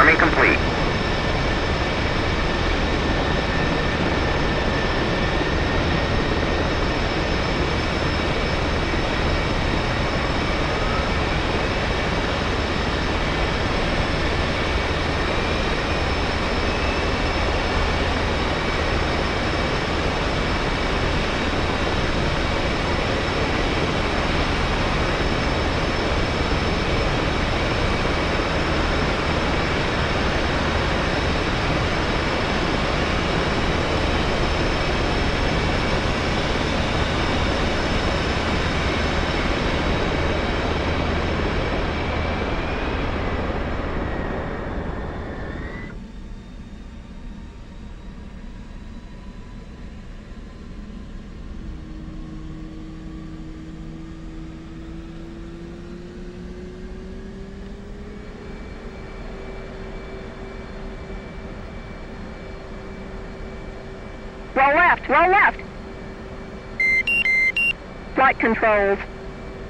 Arming complete. Roll left, roll left. Flight controls.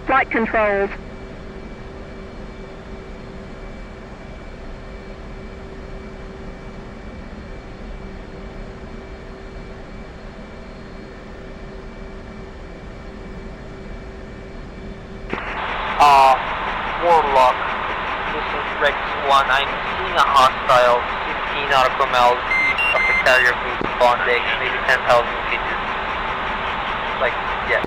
Flight controls. Warlock, this is Rex 1. I'm seeing a hostile 15 nautical miles east of the carrier base Bondex, maybe 10,000 feet. Like, yeah.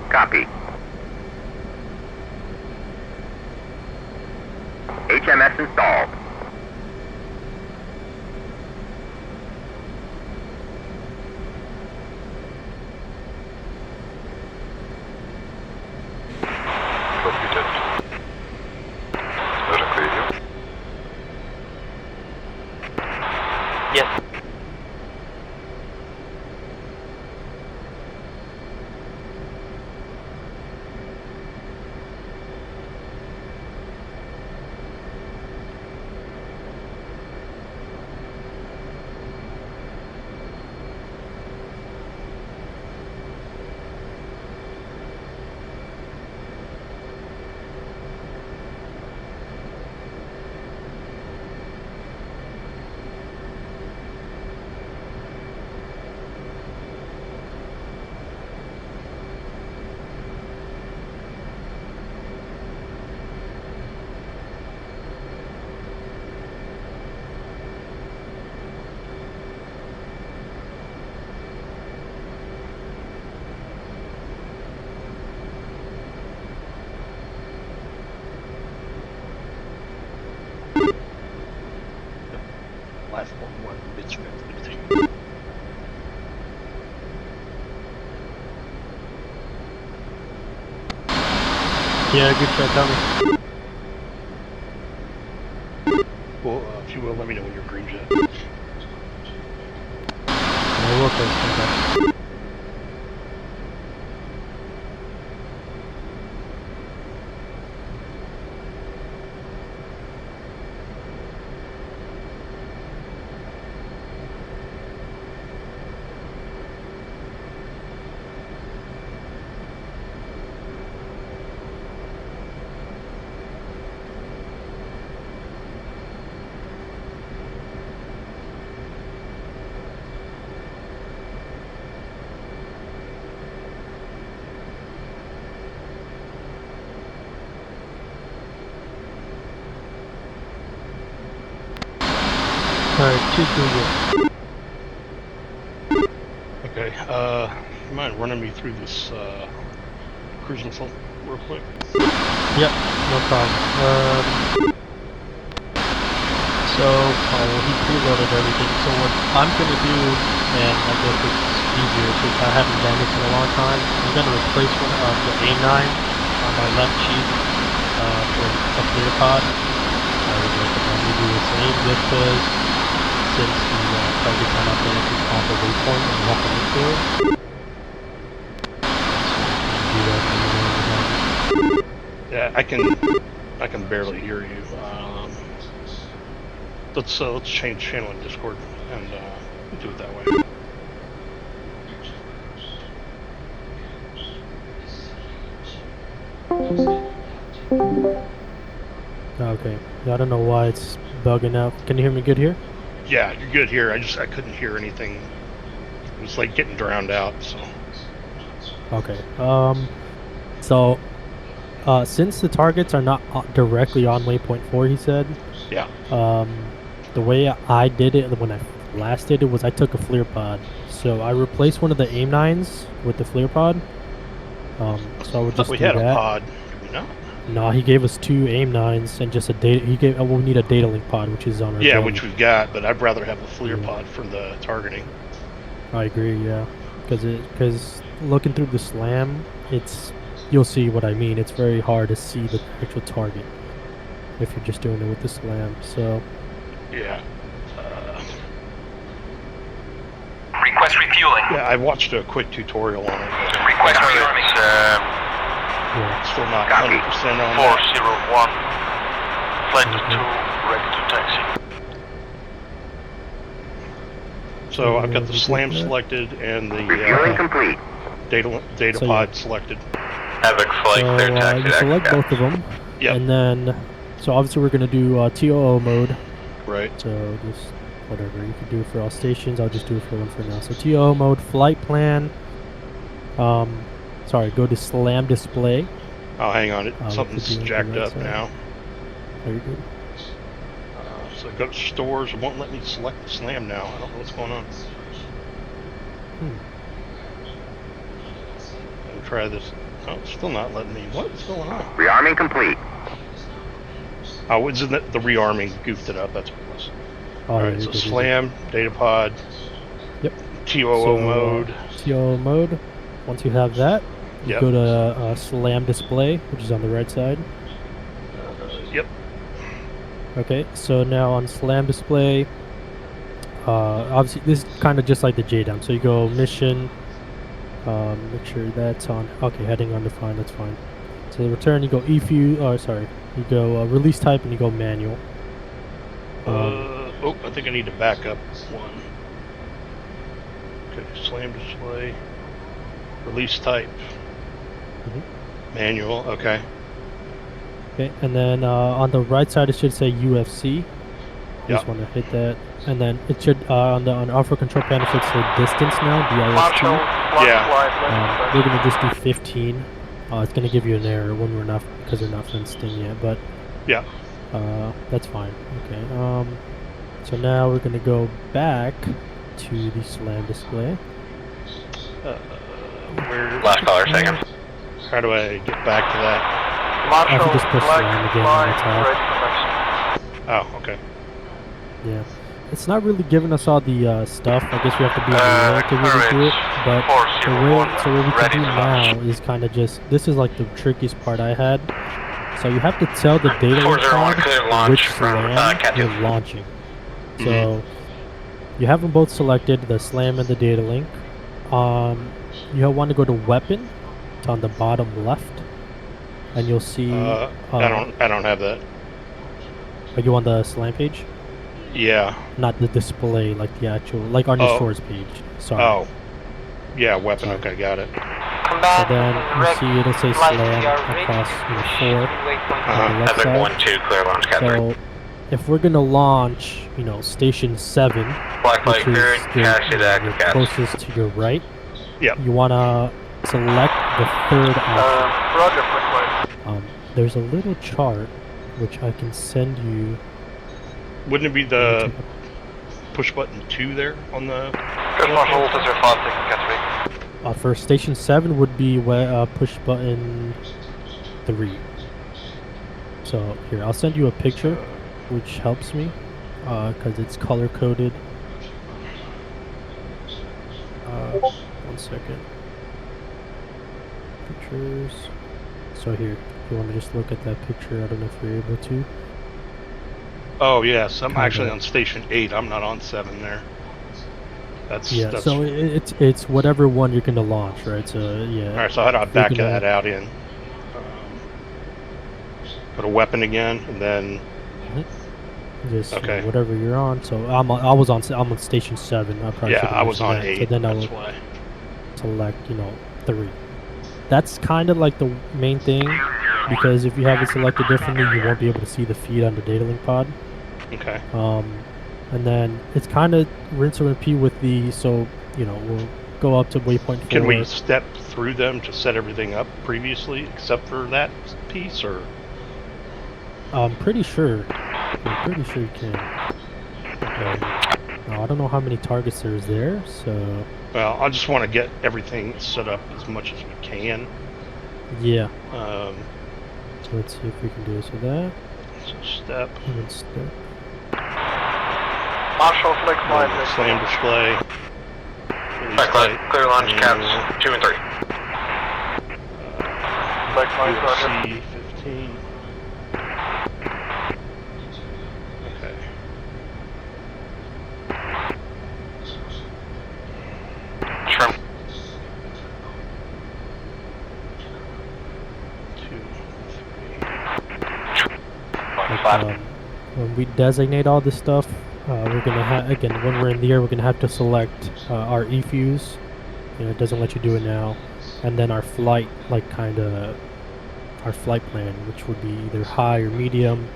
Copy. HMS installed. Copy that. Medic radio. Yes. Last one bit transmitting. Yeah, good try, Tommy. Well, if you will, let me know when you're green jet. I will close. She's doing good. Okay, you mind running me through this, cruise missile real quick? Yep, no problem. So, he preloaded everything. So what I'm gonna do, and I guess it's easier since I haven't done this in a long time, I'm gonna replace one of the A9 on my left cheek for a clear pod. I would recommend you do the same just because since the targets are not going to be on the waypoint and you have to look for it. So, do that when you know you have it. Yeah, I can barely hear you. Let's change channel in Discord and do it that way. Okay. Yeah, I don't know why it's bugging out. Can you hear me good here? Yeah, you're good here. I couldn't hear anything. It was like getting drowned out. So Okay. So, since the targets are not directly on waypoint 4, he said, yeah. the way I did it when I last did it was I took a FLIR pod. So I replaced one of the AIM-9s with the FLIR pod. So I would just we do had that. a pod. Did we not? No, he gave us 2 AIM-9s and just a data. He gave. We need a data link pod, which is on our. Yeah, drone. which we've got, but I'd rather have a FLIR pod for the targeting. I agree. Yeah, because looking through the SLAM, you'll see what I mean. It's very hard to see the actual target if you're just doing it with the SLAM. So. Yeah. Request refueling. Yeah, I watched a quick tutorial on it. But Request refueling. Yeah. still not Copy. 100% on that. 401. Flight 2, ready to taxi. So I've got the SLAM selected and Refueling the complete. data So, pod yeah. selected. Havoc flight So clear taxi. you select both of them, Yep. and then so obviously we're gonna do TOO mode. Right. So just whatever you can do for all stations, I'll just do it for one for now. So TOO mode, flight plan. Sorry, go to SLAM display. Oh, hang on. Something's could be on the jacked right up side. now. Are you good? So go to stores. It won't let me select the SLAM now. I don't know what's going on. Let me try this. Oh, it's still not letting me. What's going on? Rearming complete. Oh, it's in the rearming goofed it up. That's what it was. Oh, All yeah, right, you're so good, you're SLAM, data pod, Yep. TOO So, mode. TOO mode. Once you have that, you Yep. go to SLAM display, which is on the right side. Yep. Okay, so now on SLAM display, obviously this is kind of just like the JDAM. So you go mission, make sure that's on. Okay, heading undefined, that's fine. So the return, you go EFU. Oh, sorry, you go release type and you go manual. Oh, I think I need to back up one. Okay, SLAM display, release type, manual. Okay. Okay, and then on the right side it should say UFC. You Yeah. just want to hit that, and then it should on Alpha control panel should say distance now, DIST. Yeah. We're gonna just do 15. It's gonna give you an error when we're not because we're not fenced in yet, but Yeah. that's fine. Okay. So now we're gonna go back to the SLAM display. Where? Last caller, second. How do I get back to that? I can just push SLAM again on the top. Oh, okay. Yeah. It's not really giving us all the stuff. I guess we have to be on the road to really do it. But the way, so what we can do now is kind of just, this is like the trickiest part I had. So you have to tell the data link 401 pod clear launch which from, SLAM Cat you're 2. launching. So you have them both selected, the SLAM and the data link. You want to go to weapon. It's on the bottom left. And you'll see I don't have that. are you on the SLAM page? Yeah. Not the display, like the actual, like on your source page. Sorry. Oh. Yeah, weapon. Sorry. Okay, got it. So then you see it'll say SLAM across 4 on the left Havoc side. 1-2, clear launch, Cat 3. So if we're gonna launch, station 7, Black flight which clear, is taxi to your active gas. closest to your right, Yep. you wanna select the third option. Roger, quick flight. There's a little chart which I can send you. Wouldn't it be the push button 2 there on the... Good Marshal, Officer 5, taking Cat 3. For Station 7 would be push button 3. So here, I'll send you a picture, which helps me, because it's color coded. 1 second. Pictures. So here, if you want to just look at that picture, I don't know if you're able to. Oh, yes, I'm actually on Station 8. I'm not on 7 there. That's... So it's whatever one you're gonna launch, right? So yeah. Alright, so how do I back that out in? Put a weapon again, and then... Just okay. Whatever you're on. So I'm on Station 7. I probably Yeah, I was on 8. So then that's I'll why. select, 3. That's kind of like the main thing, because if you have it selected differently, you won't be able to see the feed on the data link pod. Okay. And then it's kind of rinse and repeat with the, so, we'll go up to waypoint 4. Can we step through them to set everything up previously, except for that piece, or? I'm pretty sure you can. Now, I don't know how many targets there's there, so... Well, I just want to get everything set up as much as we can. Yeah. So let's see if we can do this with that. So step. Even step. Marshal, flex 5, Slam display. Flex 5, clear launch caps 2 and 3. Flex 5, roger. C15. Okay. Trim. 2, 3. Like, when we designate all this stuff, we're gonna have, again, when we're in the air, we're gonna have to select our E-fuse. It doesn't let you do it now. And then our flight, our flight plan, which would be either high or medium.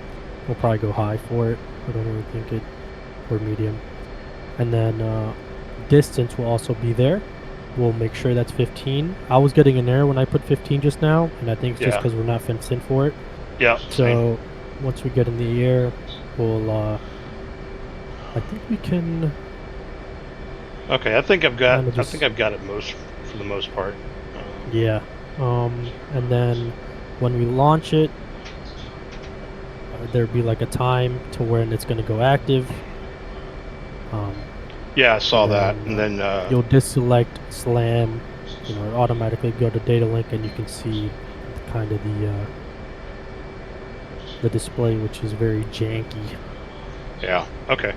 We'll probably go high for it. I don't really think it, or medium. And then distance will also be there. We'll make sure that's 15. I was getting an error when I put 15 just now, and I think it's just because we're not fenced in for it. Yeah. So once we get in the air, we'll I think we can. Okay, I think I've got. Kinda just- I think I've got it for the most part. Yeah. And then when we launch it, there'll be like a time to when it's going to go active. Yeah, I saw that, then, and then you'll deselect slam, automatically go to data link, and you can see kind of the display, which is very janky. yeah. Okay.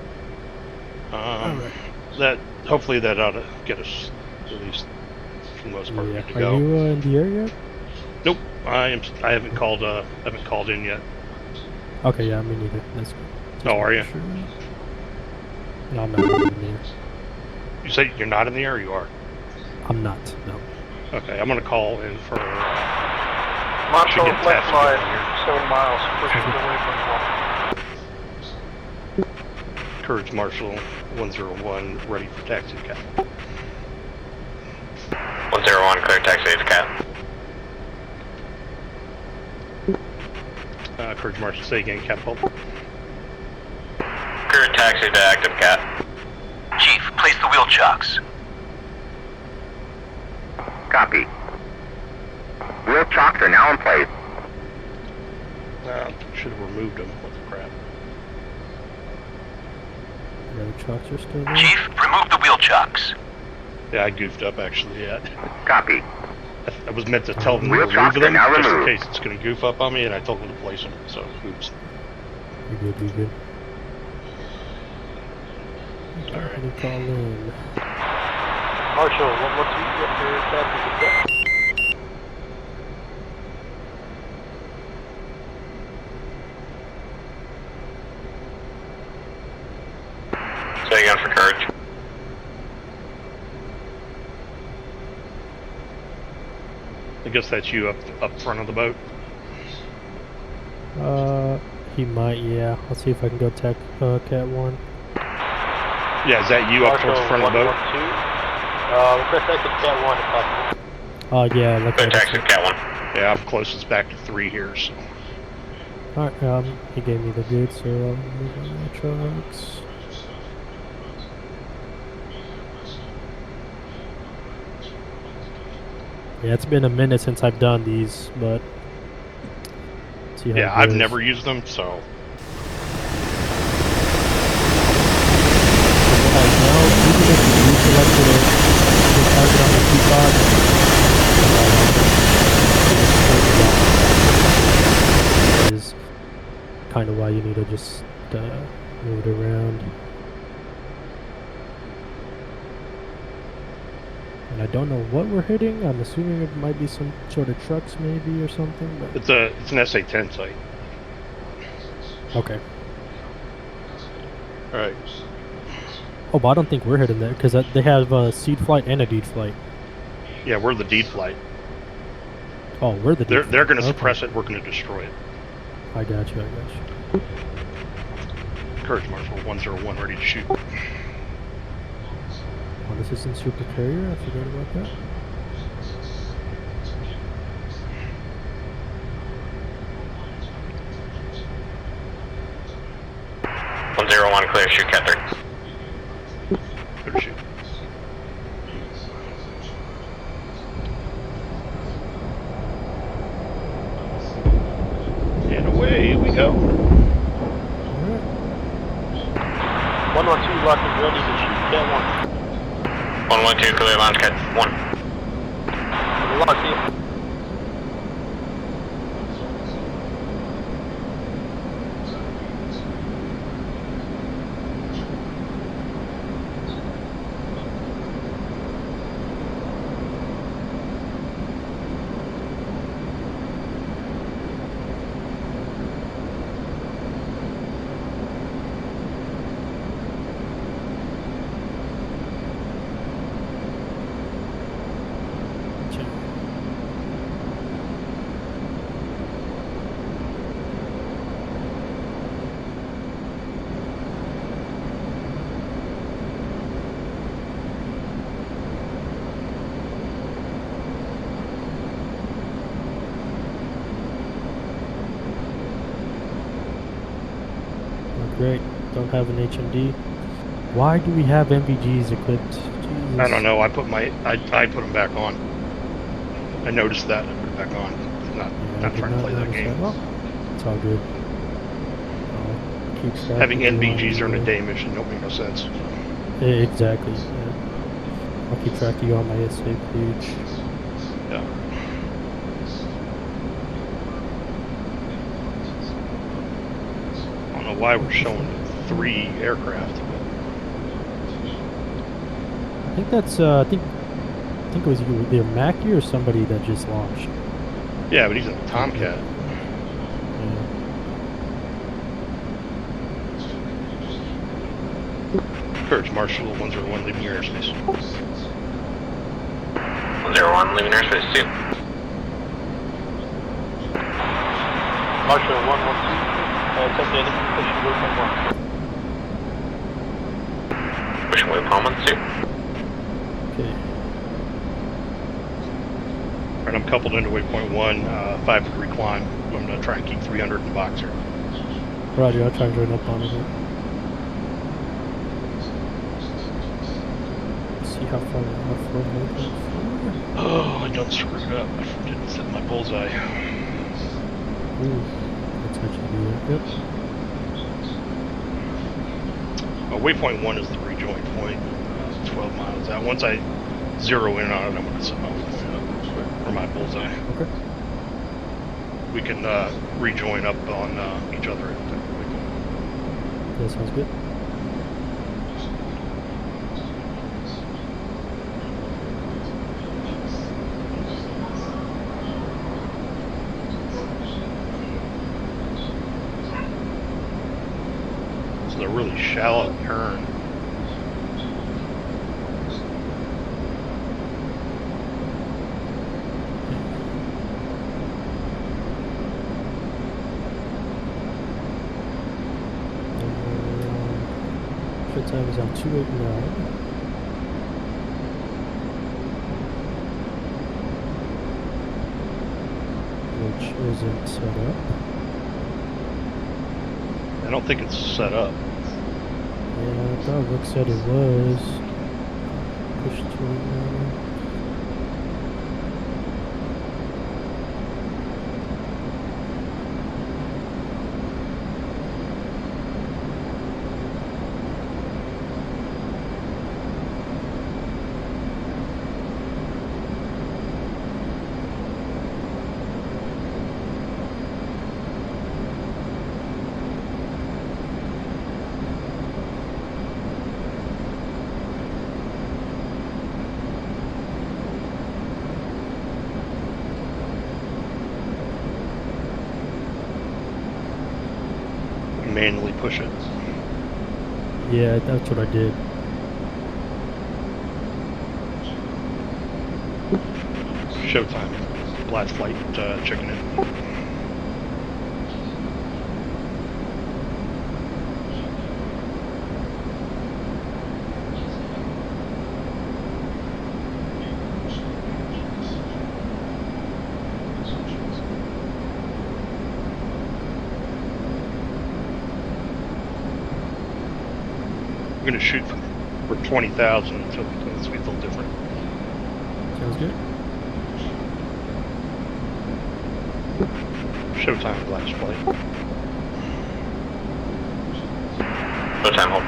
That hopefully that ought to get us at least for the most part good to Are go. you in the air yet? Nope, I haven't called in yet. Okay, yeah, me neither. That's good. Just Oh, are making you? sure. No, I'm not in the air. You say you're not in the air, or you are? I'm not. No. Okay, I'm gonna call in for. Marshal, get flex tested 5, here. 7 miles, pushing away from 1. Courage Marshal 101, ready for taxi cap. 101, clear taxi to Cat. Courage Marshal, say again, Catapult. Clear taxi to active Cat. Chief, place the wheel chocks. Copy. Wheel chocks are now in place. Should have removed them. What the crap? The other trucks are still there. Chief, remove the wheel chocks. Yeah, I goofed up actually. Yeah. Copy. I was meant to tell them to Wheel remove chocks are them now just in removed. case it's going to goof up on me, and I told them to place them. So, oops. You good. All right. Let me call in. Marshal, once we get to taxi to Say again for courage. I guess that's you up front of the boat. He might, yeah. I'll see if I can go tech Cat 1. Yeah, is that you up towards the front of the boat? Request exit Cat 1 if possible. Yeah, like Clear taxi to Cat 1. Yeah, I'm closest back to 3 here. So. Alright, he gave me the good, so I'll move on the trucks. Yeah, it's been a minute since I've done these, but see how Yeah, it I've goes. never used them, so Right now, even if you selected the target on the keypad, is kind of why you need to just move it around. And I don't know what we're hitting. I'm assuming it might be some sort of trucks, maybe, or something. But it's an SA-10 site. okay. All right. Oh, but I don't think we're hitting that because they have a seed flight and a deed flight. Yeah, we're the deed flight. Oh, we're the deed flight. They're going to Okay. suppress it. We're going to destroy it. I got you. Courage Marshal 101, ready to shoot. Oh, this isn't super carrier. I forgot about that. Clear, shoot Catherine. Good shoot. And away we go. 112 lock is ready to shoot Cat 1. 112, clear launch Cat 1. Lock here. Great. Don't have an HMD. Why do we have MVGs equipped? Jesus. I don't know. I put them back on. I noticed that. I put it back on. Yeah, Not trying to play that game. Well, it's all good. Keep track Having of you NVGs on during a the- day mission don't make no sense. Exactly. Yeah. I'll keep track of you on my SA page. Yeah. I don't know why we're showing 3 aircraft. I think that's I think it was either Mackie or somebody that just launched. Yeah, but he's in a Tomcat. Yeah. Courage Marshal 101, leaving your airspace. 101, leaving airspace 2. Marshal 112. Attempt to enemy pushing waypoint 1. Pushing waypoint 1, 2. Okay. Alright, I'm coupled into waypoint 1, 5-degree climb. I'm going to try and keep 300 in the boxer. Roger, I'll try and join up on it. See how far waypoint 4. Oh, I done screwed up. I didn't set my bullseye. Ooh, that's actually good. Yep. Waypoint 1 is the rejoin point, 12 miles out. Once I zero in on it, I'm going to set my waypoint up real quick, or my bullseye. Okay. We can rejoin up on each other at the waypoint. That sounds good. It's a really shallow turn. Fit time is on 289. Which isn't set up. I don't think it's set up. Yeah, I thought Rick said it was. Push 289. manually push it. Yeah, that's what I did. Showtime. Blast flight checking in. I'm gonna shoot for 20,000 until it's a little different. Sounds good. Showtime blast flight. Showtime, hold.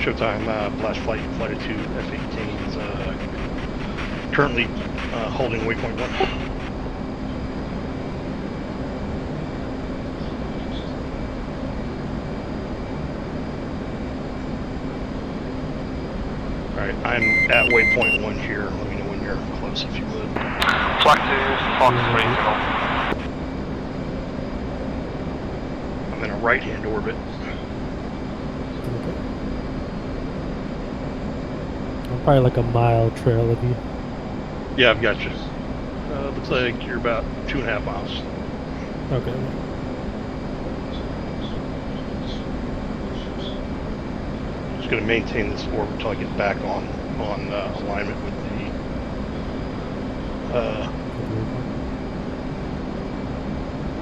Showtime blast flight flight of 2 F-18s currently holding waypoint 1. Alright, I'm at waypoint 1 here. Let me know when you're close if you would. Flag to Fox 3 signal. I'm in a right-hand orbit. Okay. I'm probably like a mile trail of you. Yeah, I've got you. Looks like you're about 2.5 miles. Okay. Just going to maintain this orbit until I get back on alignment with the.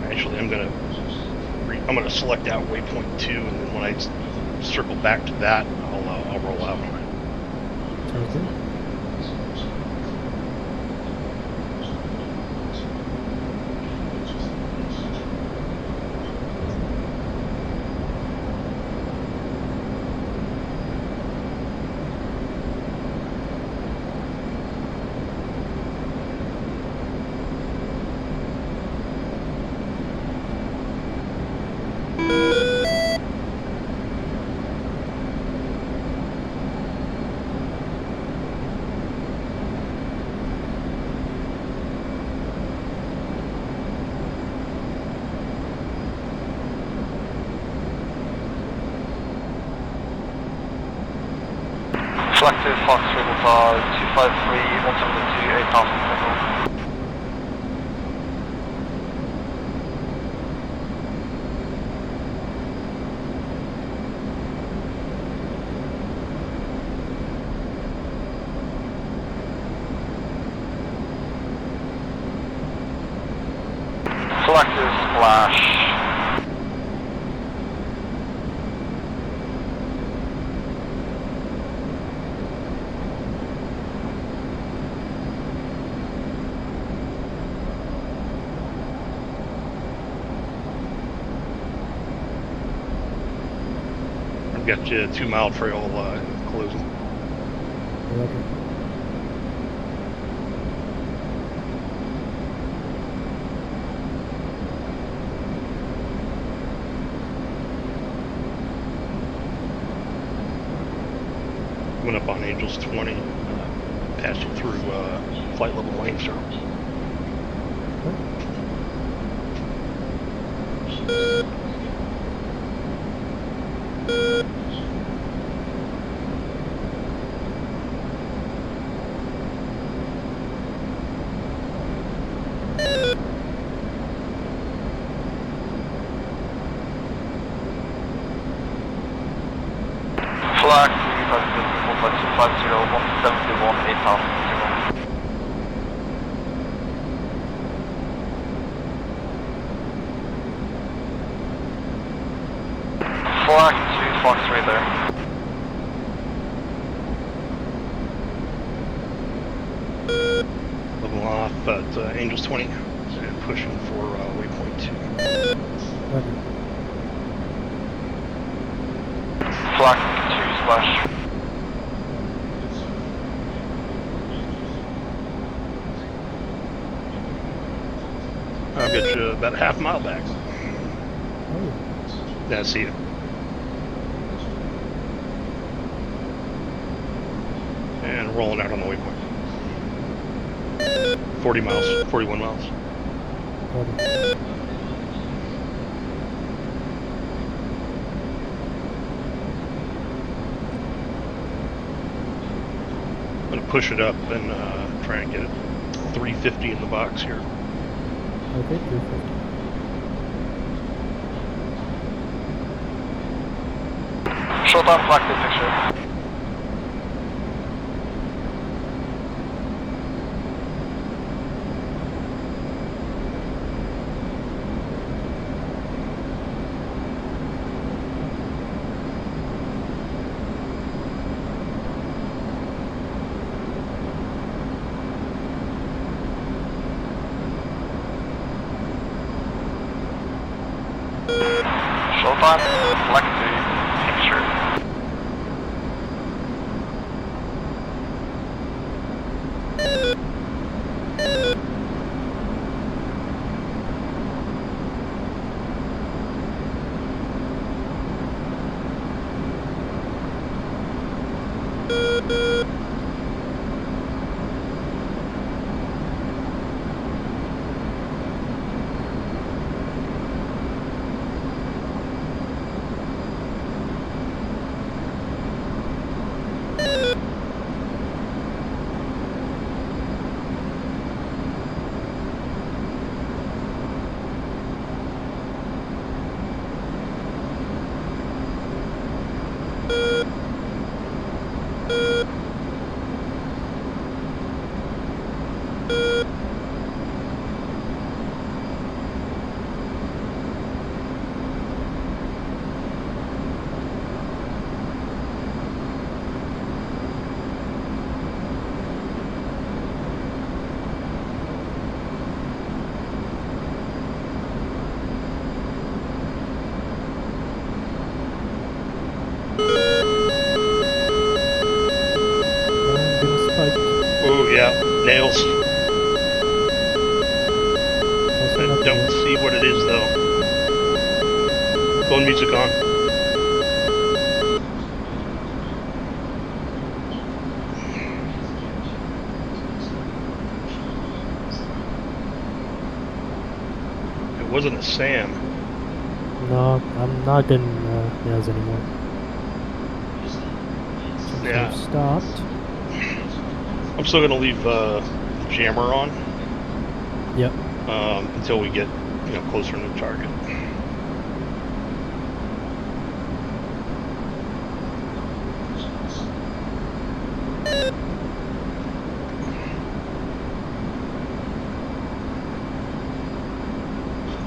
Actually, I'm going to select out waypoint 2, and then when I circle back to that, I'll roll out. Sounds good. Flag to Fox 3 Delta 253, 172, 8000 signal. Flag to Splash. I've got you a 2-mile trail closing. Okay. Went up on Angels 20, passing through flight level lane circle. Flag 250, 171, 8000 signal. Flag 2 Fox 3 there. Level off at Angels 20 and pushing for waypoint 2. Okay. Flag 2 Splash. I'll get you about a half mile back. Oh. Yeah, I see you. And rolling out on the waypoint. 40 miles, 41 miles. Okay. push it up and try and get it 350 in the box here. Okay, 350. Short on flag picture. Short on flag picture. I'm gonna spike. Oh yeah, nails. Also I not don't good. see what it is though. Phone music on. It wasn't a Sam. No, I'm not getting nails anymore. So Yeah. I've stopped. I'm still gonna leave the jammer on Yep. until we get closer to the target.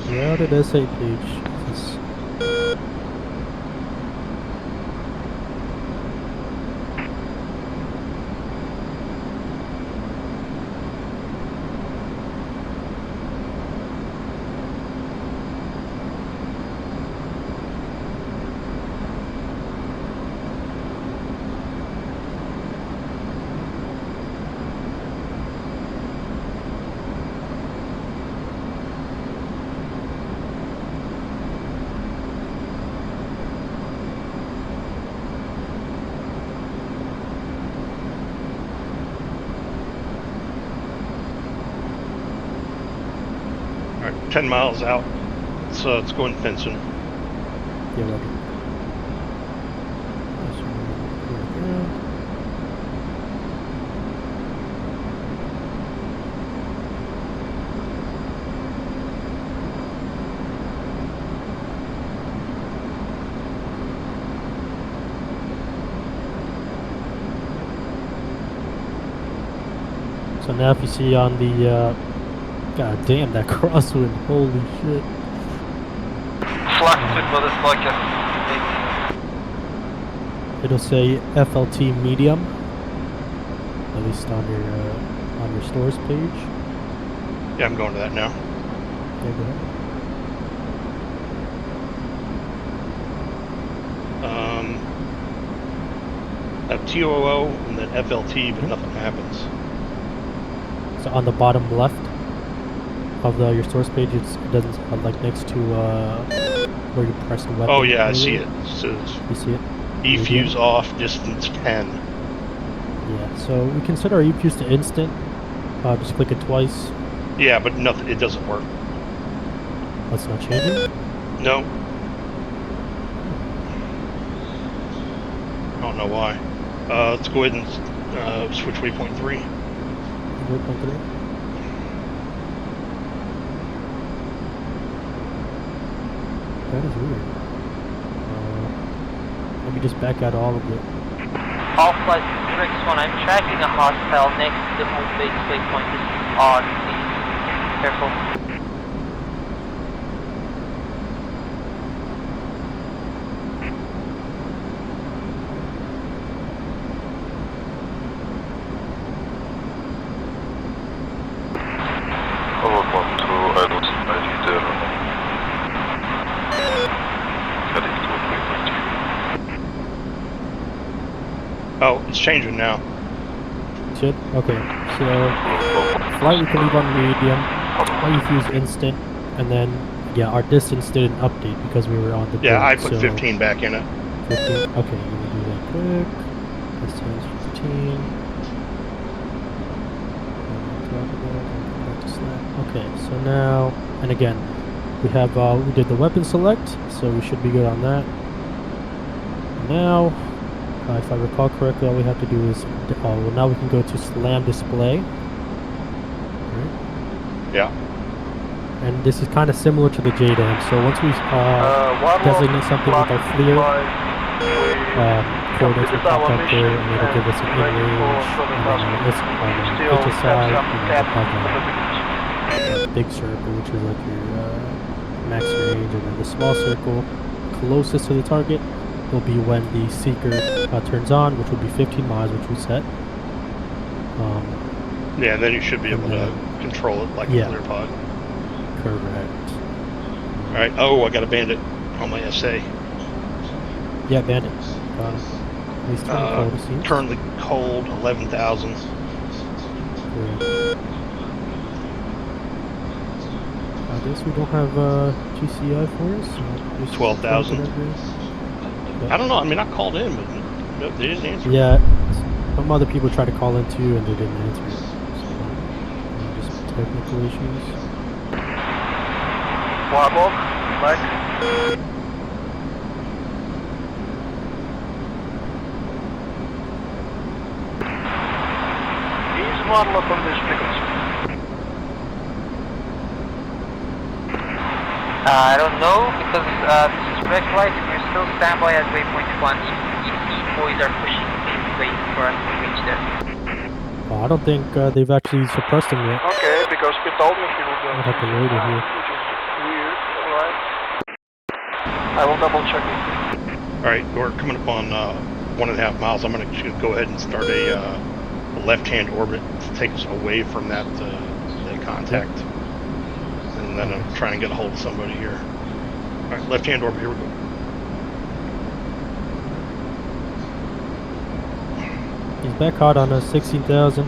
Routed SA page. Jesus. All right, 10 miles out. So let's go in fencing. Yeah, roger. This one here again. So now if you see on the, god damn, that crosswind, holy shit. Flag with the smoker. It'll say FLT medium, at least on your stores page. Yeah, I'm going to that now. Yeah, go ahead. I have TOO and then FLT, but nothing happens. So on the bottom left of your source page, it doesn't like next to where you press the weapon. Oh yeah, I see earlier. it. It says You see it? E-fuse off, distance 10. Yeah. So we can set our E-fuse to instant. Just click it twice. Yeah, but nothing. It doesn't work. That's not changing. No. I don't know why. Let's go ahead and Switch waypoint 3. Waypoint 3. That is weird. Let me just back out all of it. All flights to Rex 1, I'm tracking a hostile next to the home base waypoint. This is odd, please. Careful. Overcon 2, I lost my leader. Heading to waypoint 3. Oh, it's changing now. Shit. Okay. So flight we can leave on medium. Flight use instant, and then yeah, our distance didn't update because we were on the. Yeah, boat, I put so 15 back in it. 15. Okay, let me do that quick. Distance 15. Okay, so now, and again, we have we did the weapon select, so we should be good on that. Now, if I recall correctly, all we have to do is, well, now we can go to slam display. Right. Yeah. And this is kind of similar to the JDAM. So once we designate something with our FLIR, coordinates will pop up there, and it'll give us an in-range, and then HSI, and the big circle, which is like your max range, and then the small circle closest to the target will be when the seeker turns on, which will be 15 miles, which we set. Yeah, then you should be able to control it like a clear pod. Correct. Alright, oh, I got a bandit on my SA. Yeah, bandit. At least cold, it seems. Currently cold, 11,000. I guess we don't have GCI for us. So 12,000. I don't know, I mean, I called in, but no, they didn't answer. Yeah, some other people tried to call in too, and they didn't answer. So, just technical issues. Wobble, black. Is Marlock on this frequency? I don't know, because this is red light and we're still standby at waypoint 1, so these boys are pushing things waiting for us to reach there. Oh, I don't think they've actually suppressed him yet. Okay, because he told me he will go. I'll have to wait it here. Which is weird, alright. I will double check it. Alright, we're coming up on 1.5 miles. I'm going to go ahead and start a left-hand orbit to take us away from that contact. And then I'm trying to get a hold of somebody here. Alright, left-hand orbit, here we go. He's back hot on us, 16,000.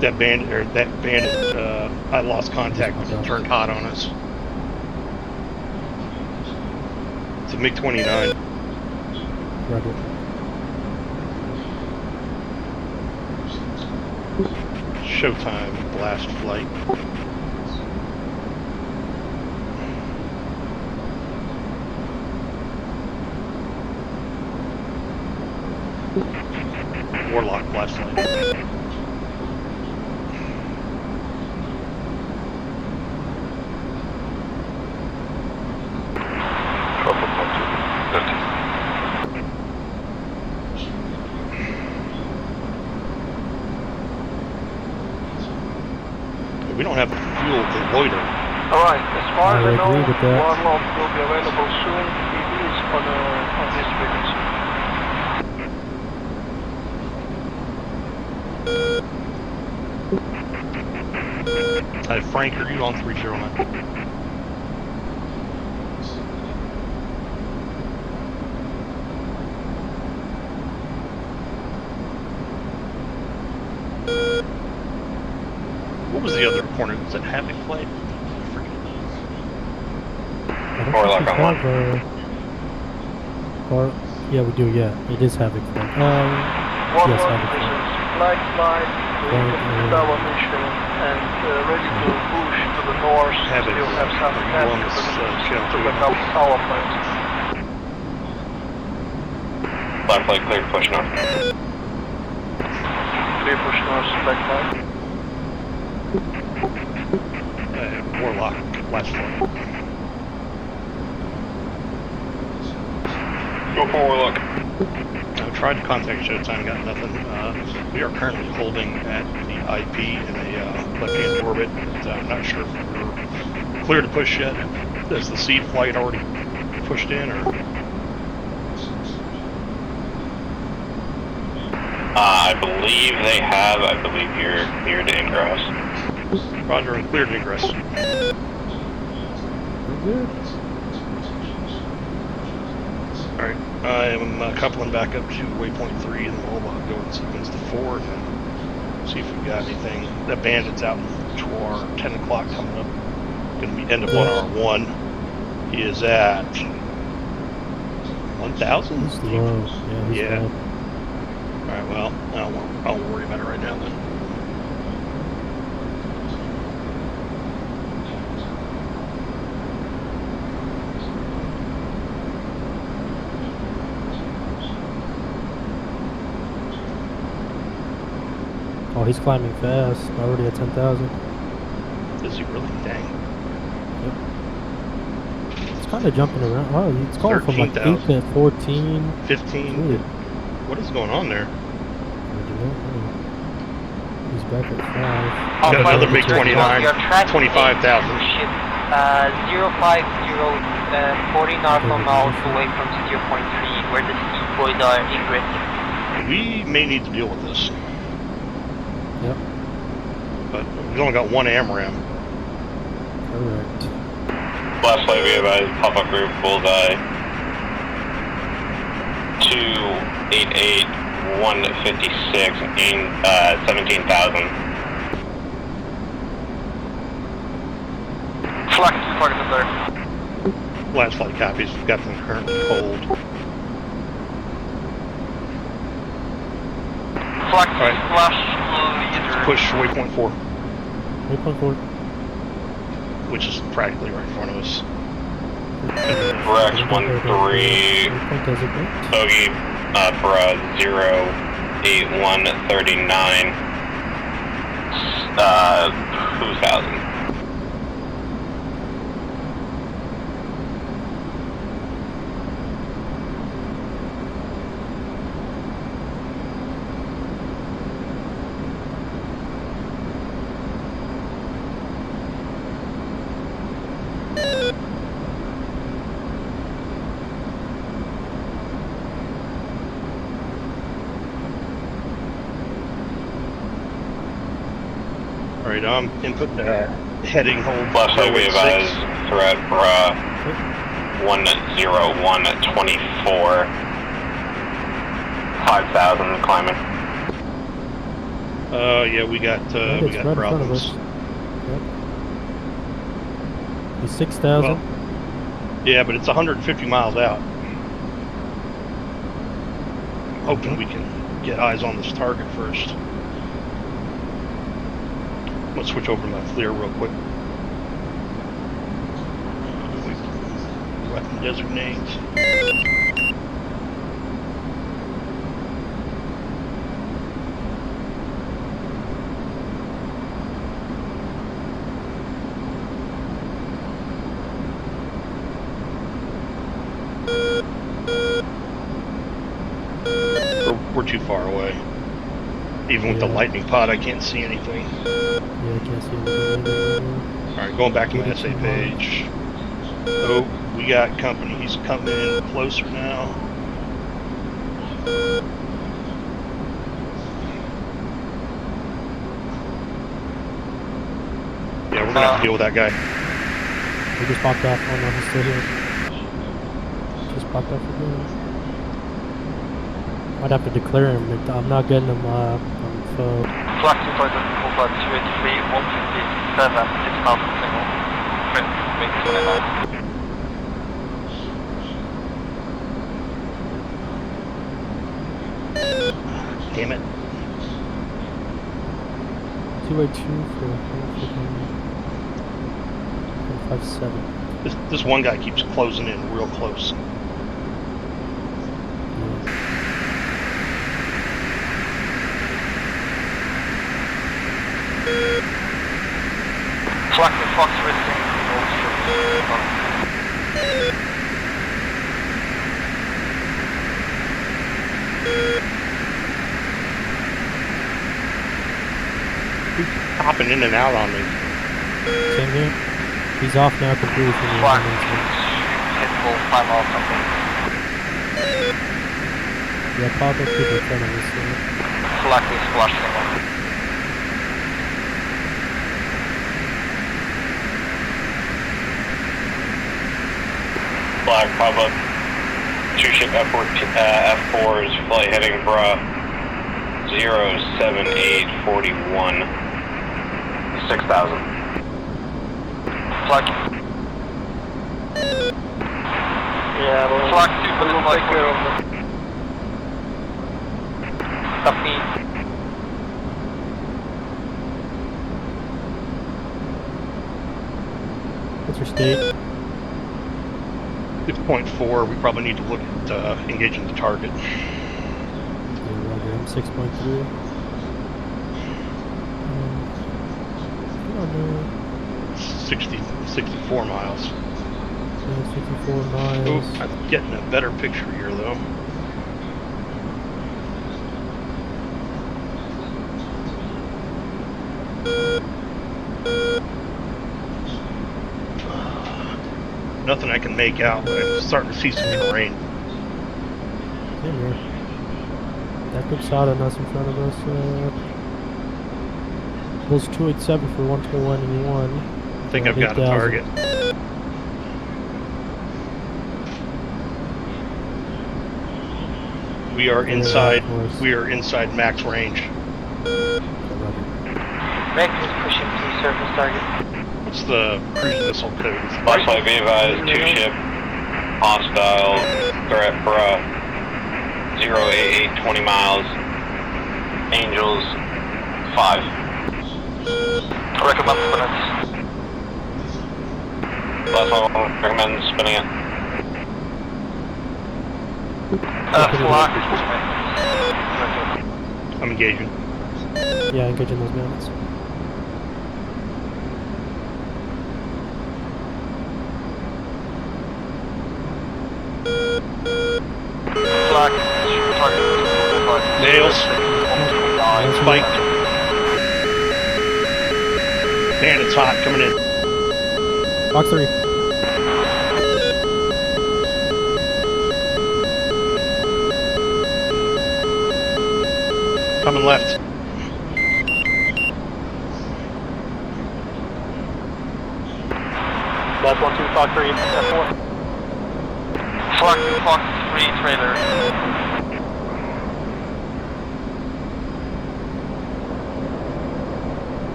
That bandit, I lost contact when it turned hot on us. It's a MiG-29. Roger. Showtime blast flight. Warlock blast flight. We don't have the fuel to loiter. Alright, as far as I know, agree with that. Warlock will be available soon. It is on this frequency. Frank, are you on 309? What was the other Hornet? Was it Havoc flight? I forget. Warlock on one. Or yeah, we do. Yeah, it is Havoc flight. Warlock, yes, Havoc this flight. is black flight, double mission, and ready to push to the north. Havoc, Still have some are you tasks on this, channel to 2? the power plant. Black flag clear to push north. Clear push north, black flag. Warlock, last flight. Go for Warlock. I tried to contact Showtime, got nothing. We are currently holding at the IP in a left-hand orbit. But, I'm not sure if we're clear to push yet. Is the seed flight already pushed in, or? I believe they have. I believe you're clear to ingress. Roger, and cleared ingress. Alright, I am coupling back up to waypoint 3 and we'll go and sequence the 4 and see if we've got anything. That bandit's out to our 10 o'clock coming up. Gonna be end up on our 1. He is at 1,000? He's low. Yeah, he's Yeah. low. Alright, well, I won't worry about it right now then. Oh, he's climbing fast. Already at 10,000. Is he really? Dang. It's kind of jumping around. Oh, it's going from like 8 to 14. 15. Weird. What is going on there? I do not know. He's back at 5. Got another MiG 29, Your track 25,000. ship, 050, 40 nautical miles away from 0.3, where the seaboys are ingressing. We may need to deal with this, Yep, but we've only got one AMRAM. correct. Last flight we advise Papa Group bullseye 288 156 aim 17,000. Flag is there. Last flight copies, we've got them currently cold. Flag Alright. flash leader. Push waypoint 4, Waypoint 4. which is practically right in front of us. Rex 13 Waypoint designate. bogey for 08139 2000. Alright, input heading hold. Last flight we 086. advise threat for 10124 5,000 climbing. Yeah, we got It's right in front of problems. us. Yep. He's 6,000. Well, yeah, but it's 150 miles out. Hoping we can get eyes on this target first. Let's switch over to my FLIR real quick. Weapon designate. We're too far away. Even with the Yeah. lightning pod, I can't see anything. Yeah, I can't see anything. Alright, going back to my SA page. Oh, we got company. He's coming in closer now. Yeah, we're gonna have to deal with that guy. He just popped off. Oh no, he's still here. Just popped off again. I'd have to declare him. I'm not getting him on foe. Flag 2000, 283, 157, 6,000 single. Make 29. Damn it. 282 for 157. This one guy keeps closing in real close. Yeah. Flag to Fox Racing. Hopping in and out on me. Same here. He's off now completely from the Flag. engine. Hitful 5 miles something. Yeah, pop up people in front of us. Flag to splash someone. Flag pop up. 2-ship F4 is flight heading bra 07841. 6,000. Flag. Yeah, well, Flag 2 for the we'll flag take care of them. Copy. What's your state? 6.4, we probably need to look at engaging the target. Yeah, Roger, I'm 6.3. Oh no. 64 miles. Yeah, 64 miles. Oh, I'm getting a better picture here though. Nothing I can make out, but I'm starting to see some terrain. Same here. That good shot on us in front of us. Those 287 for 121. I think I've got a target. We are inside. We are inside max range. Meg is pushing to surface target. What's the cruise missile code? Last flight be advised, 2-ship hostile threat bra 088 20 miles. Angels 5. Recommend spinning. Last one, recommend spinning it. Flag. I'm engaging. Yeah, engaging those mountains. Flag. Nails. Spike. Man, it's hot coming in. Box 3. Coming left. That's 1253 F4. Flag to Fox 3 trailer.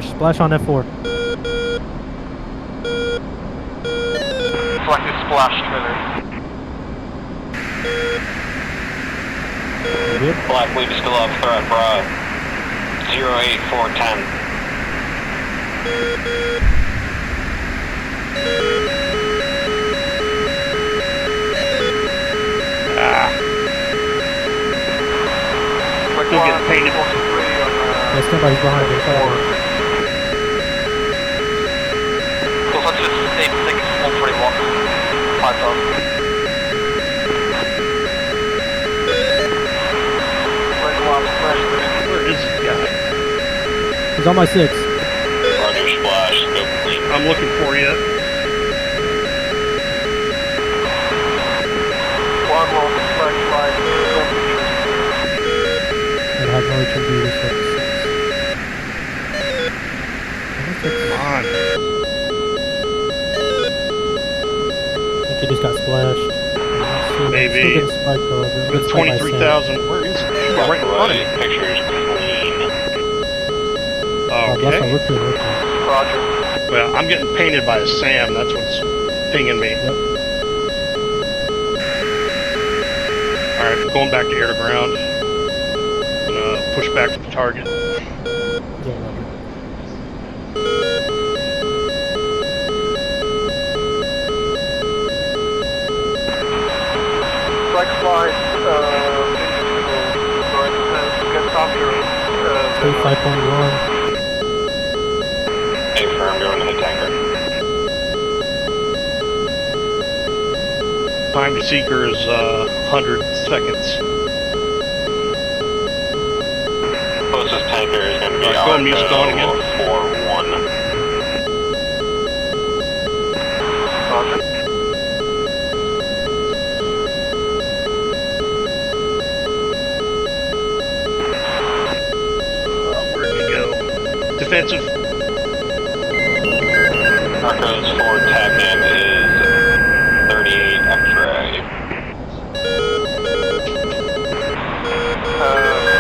Splash on F4. Flag to splash trailer. Good. Black lead is still up, threat bra 08410. Still getting painted. Yeah, somebody's behind me. Close on to 86 141. 5,000. Where is this guy? He's on my 6. Roger, splash, scope clean. I'm looking for you. One will flag flight. I have no HMD this Come on. I think he just got splashed. Maybe. Still getting spiked though. With 23,000. Where is it? Oh, right in front of me. Pictures clean. That's how Okay. we're doing. Roger. Well, I'm getting painted by a SAM. That's what's pinging me. Yep. Alright, going back to air to ground. Gonna push back to the target. Yeah, Roger. Flag flight, going to get after 5.1. Hey, firm, going to in the tanker. Time to seeker is 100 seconds. Closest tanker is going to be Alright, go on mute, Dawn again. 4-1. Roger. Where'd we go? Defensive. Narcos 4 tap-in is 38 X-ray.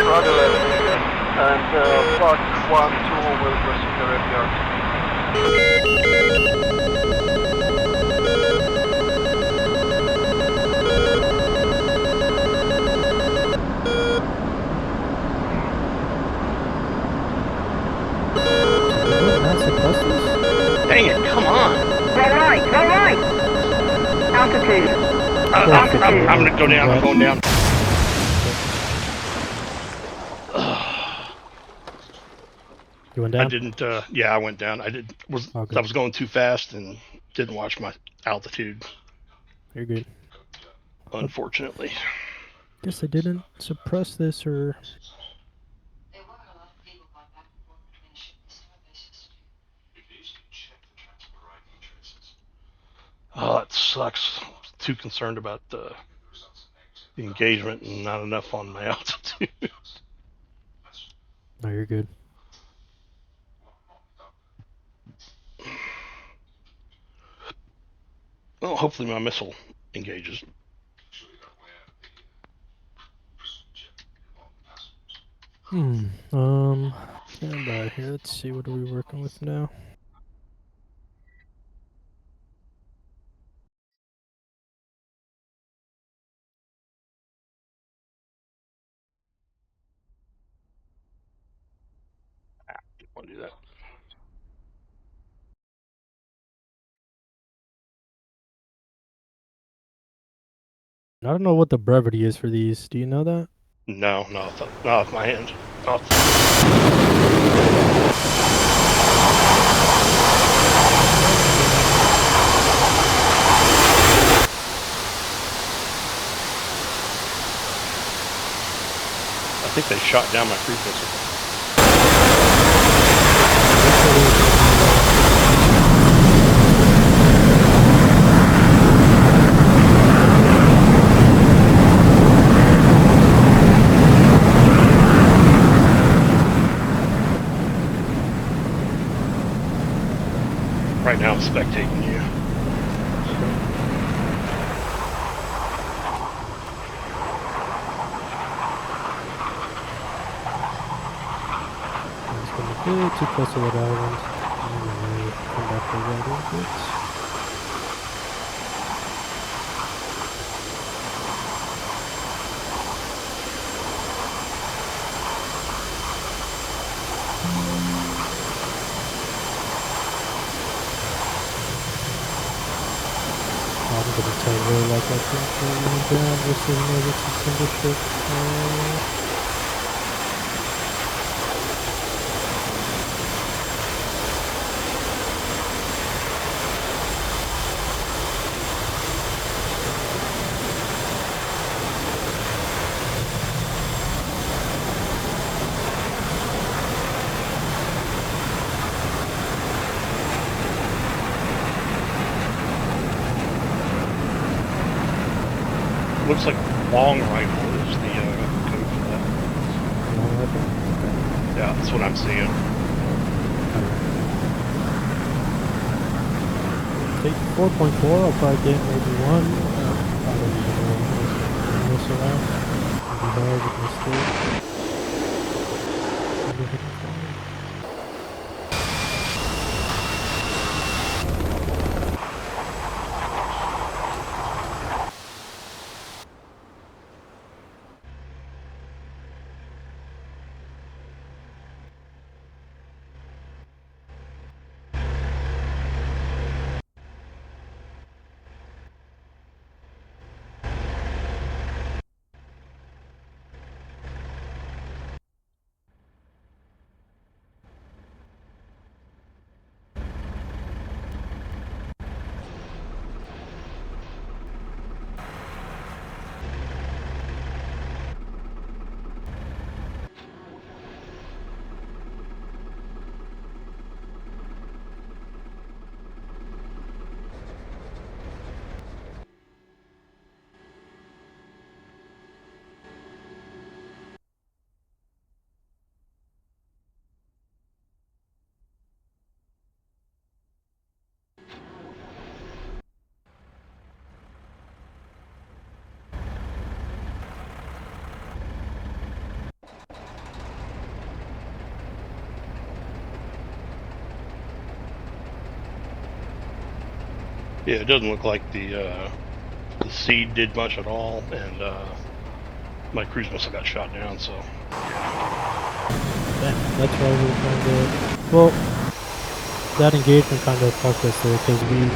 Roger that. And Block 1-2 will proceed the rear yard. Dang it, come on. Roll right, roll right. Altitude. I'm gonna go down, I'm going down. You went I down? didn't, yeah, I went down. I was going too fast and didn't watch my altitude, You're good. unfortunately. Guess I didn't suppress this or... Oh, it sucks. I'm too concerned about the engagement and not enough on my altitude. No, you're good. Well, hopefully my missile engages. Stand by here. Let's see, what are we working with now? Didn't want to do that. I don't know what the brevity is for these. Do you know that? No, off my hand. Off. I think they shot down my cruise missile. Right now I'm spectating you. It's going to be too close to that island. I'm going to come back to that a little bit. I'm going to tell you like I think we're down versus maybe it's a single ship. Looks like long rifle is the code for that. Yeah, that's what I'm seeing. Take 4.4, I'll probably get maybe one. I don't even know this around. Maybe hard with mistake. Yeah, it doesn't look like the seed did much at all, and my cruise missile got shot down. So Yeah, that's why we were trying to. Well, that engagement kind of fucked us there because we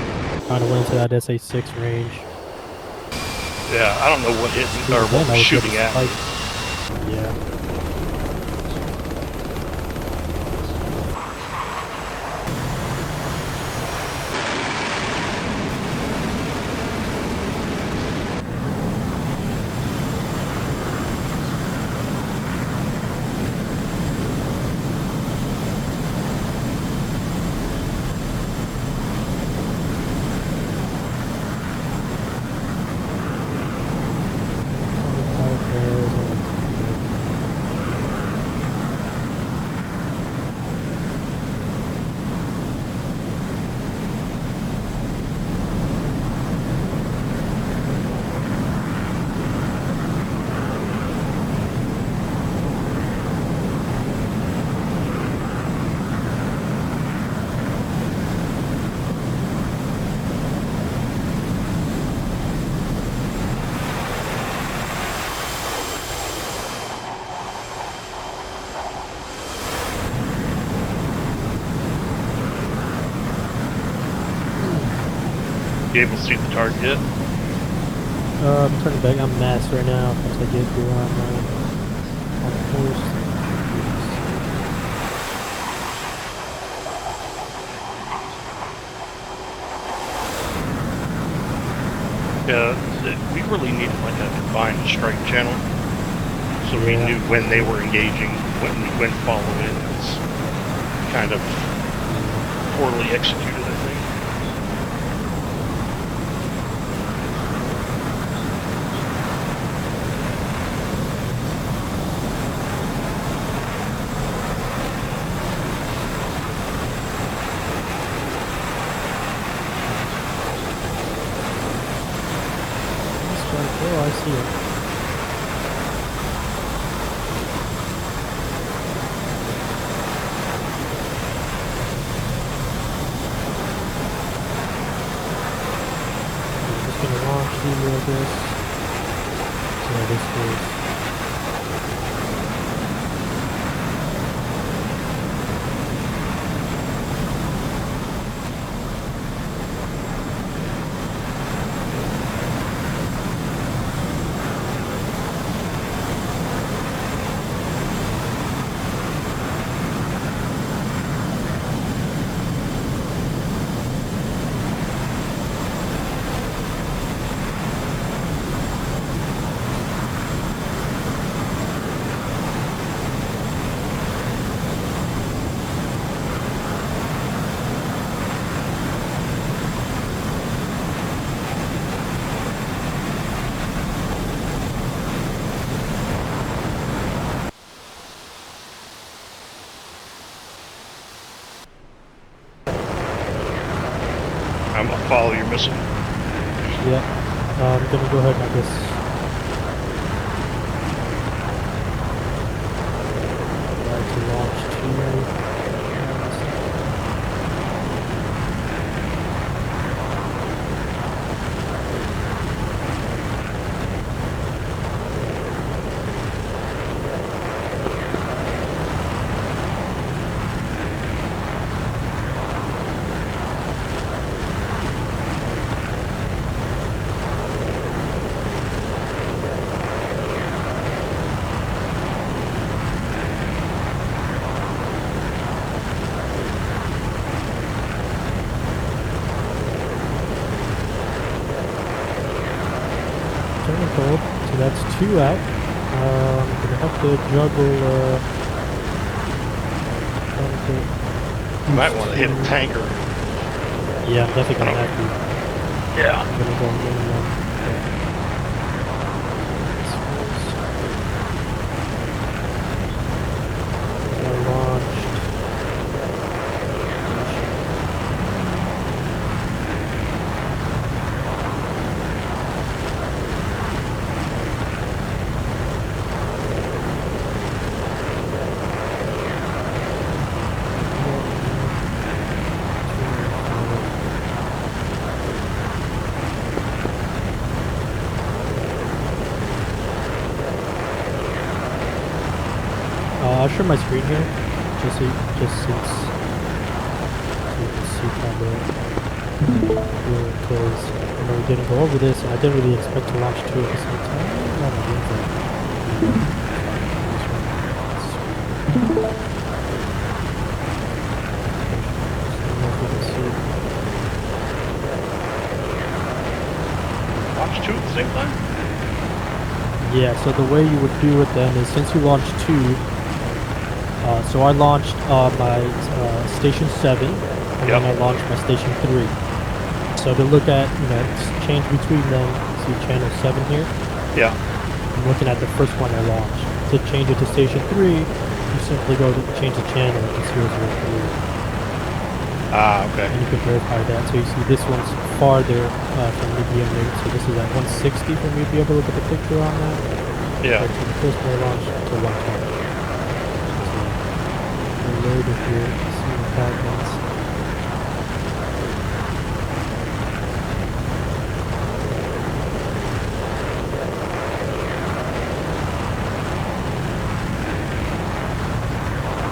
kind of went into that SA-6 range. yeah, I don't know what hit me, or Then what I was was shooting getting at me. spiked. Yeah. You able to see the target yet? I'm turning back. I'm masked right now. Once I get through on course. Yeah, we really needed like a combined strike channel, so we Yeah. knew when they were engaging, when we went follow in. It's kind of poorly executed, I think. Oh, I see it. I'm just gonna launch the this. So this is. I'm gonna follow your missile. Yeah. I'm gonna go ahead and I guess. Try to launch 2. Turning cold, so that's 2 out. I'm gonna have to juggle. You might want to hit a tanker. Yeah, I'm definitely gonna have to. Yeah. I'm gonna go minimum. Launched. share my screen here, just so just since so you can see kind of because you know we didn't go over this, and I didn't really expect to launch two at the same time. No, no, things Launch two at the same time? Yeah, so the way you would do it then is since you launched two, so I launched my station 7, and then I launched my station 3. So to look at, you know, change between them, see channel 7 here? Yeah. I'm looking at the first one I launched. To change it to station 3, you simply go to change the channel to 003. Ah, okay. And you can verify that. So you see this one's farther from me being there. So this is at 160 for me to be able to look at the picture on that. Yeah. So the first one I launched to 120. So we'll load it here to see what happens.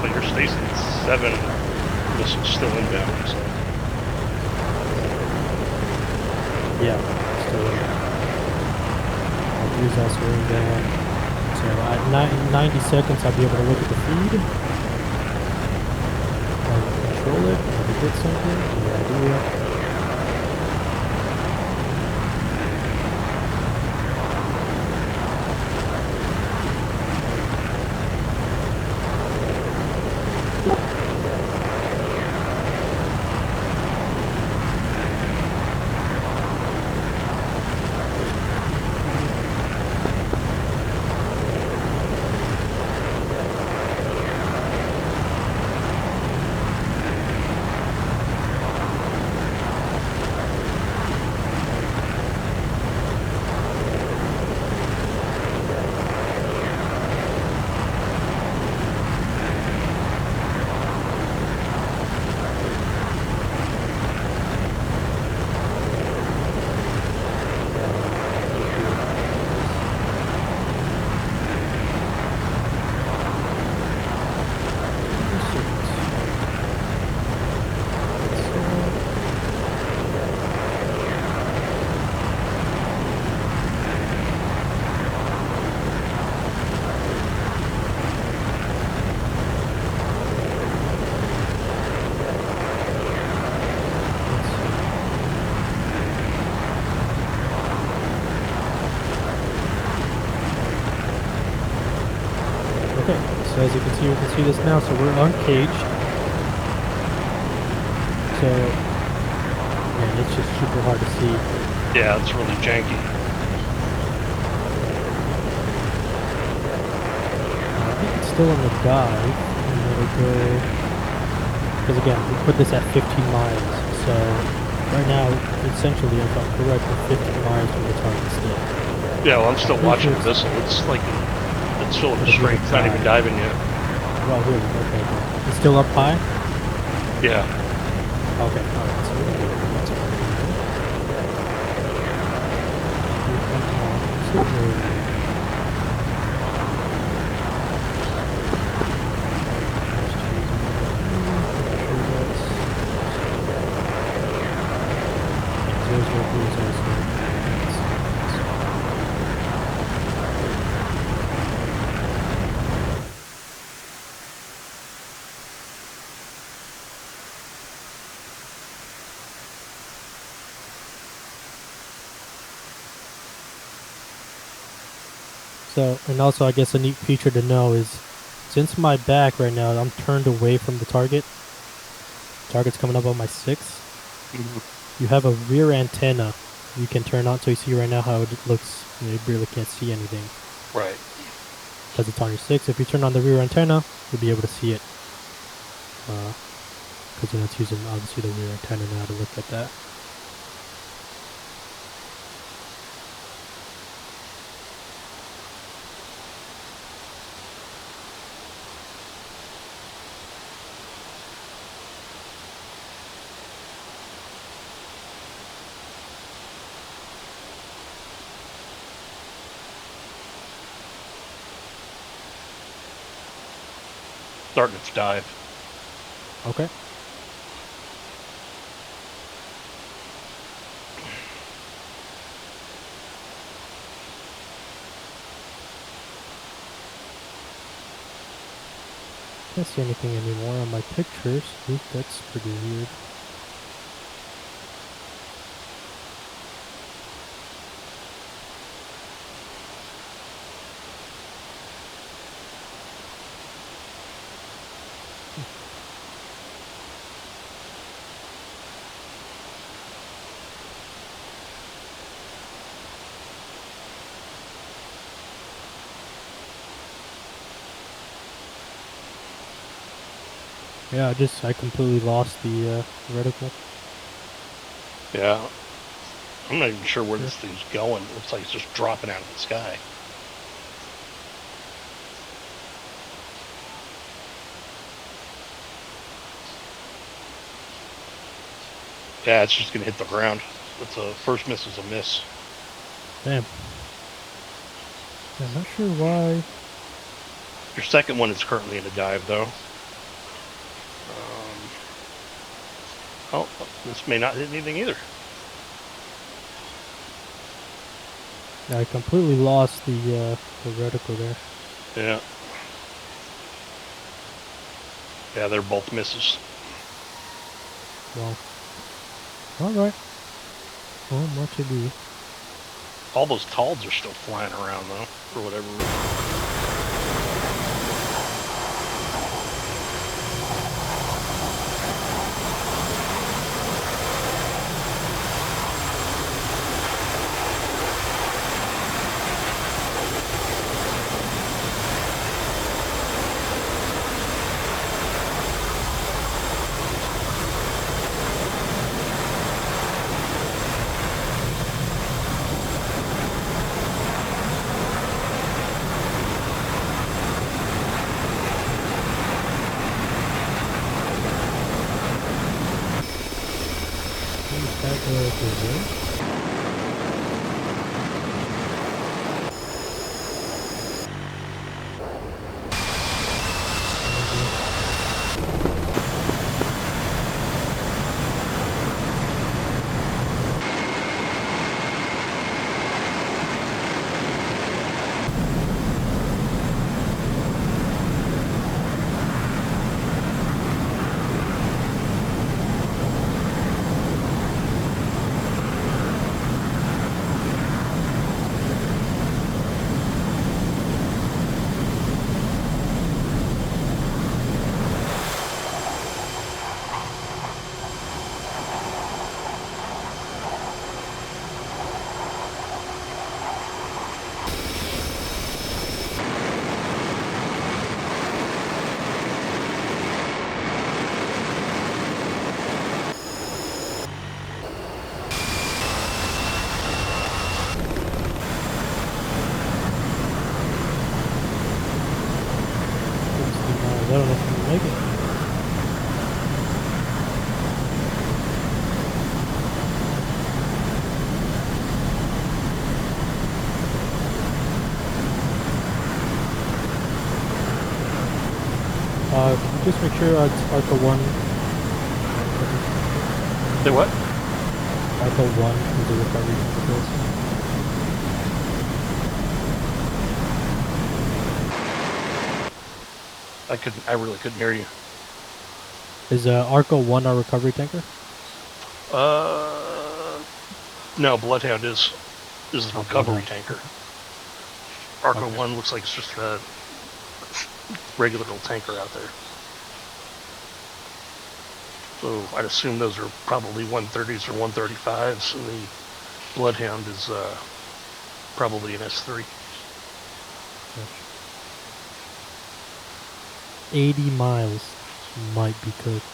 But your station 7 is still inbound, so. Yeah, still inbound. My 3 is also inbound. So at 90 seconds I'll be able to look at the feed. And control it, maybe hit something, no idea. So as you can see this now, so we're uncaged. So, man, it's just super hard to see. Yeah, it's really janky. I think it's still on the dive, and it'll go, because again, we put this at 15 miles, so right now, essentially, if I'm correct, we're 15 miles from the target still. Yeah, well, I'm still watching the missile. It's like, it's still in the strength, it's not even diving yet. Well, really? Okay, okay. It's still up high? Yeah. Okay, alright, so we're good. That's So, and also I guess a neat feature to know is, since my back right now, I'm turned away from the target. Target's coming up on my 6. You have a rear antenna you can turn on, so you see right now how it looks, you really can't see anything. Right. Because it's on your 6. If you turn on the rear antenna, you'll be able to see it. Because it's using obviously the rear antenna now to look at that. starting its dive. Okay. Can't see anything anymore on my pictures. Oop, that's pretty weird. Yeah, I completely lost the reticle. Yeah. I'm not even sure where this thing's going. It looks like it's just dropping out of the sky. Yeah, it's just going to hit the ground. It's a first miss is a miss. Damn. I'm not sure why. Your second one is currently in a dive, though. Oh, this may not hit anything either. I completely lost the reticle there. Yeah. Yeah, they're both misses. Well. Alright. Well, much to do. All those talds are still flying around, though, for whatever reason. I don't know if we can make it. Can you just make sure it's Arca 1? Say what? Arca 1 is the recovery for I really couldn't hear you. Is Arca 1 our recovery tanker? No, Bloodhound is the recovery Bloodhound. tanker. Arca Okay. 1 looks like it's just a regular little tanker out there. So I'd assume those are probably 130s or 135s, and the Bloodhound is probably an S3. 80 miles might be cooked.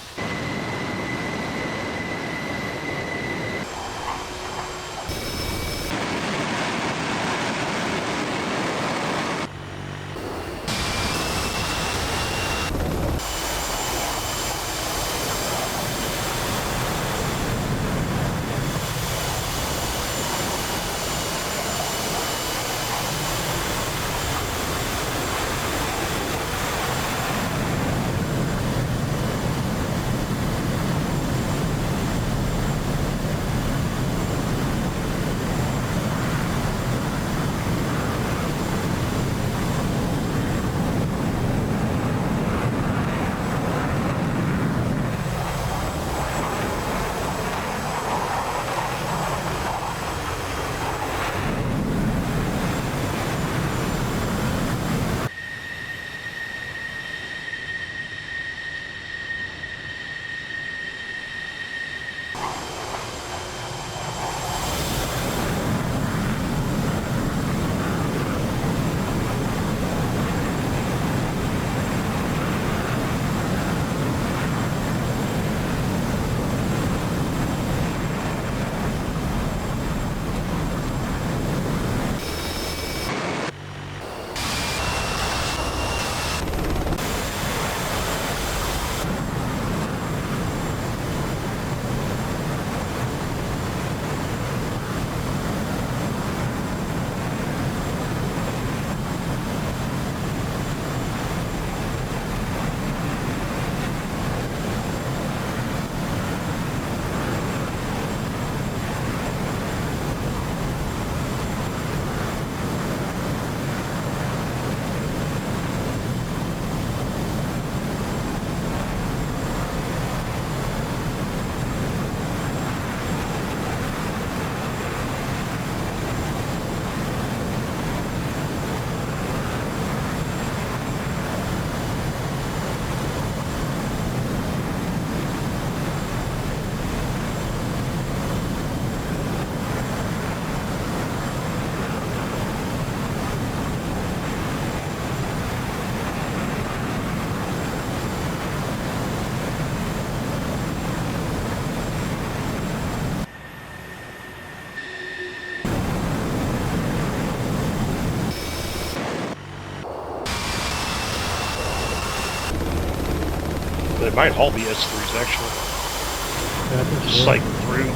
It might all be S3s actually. Yeah, I think Just so. cycle through.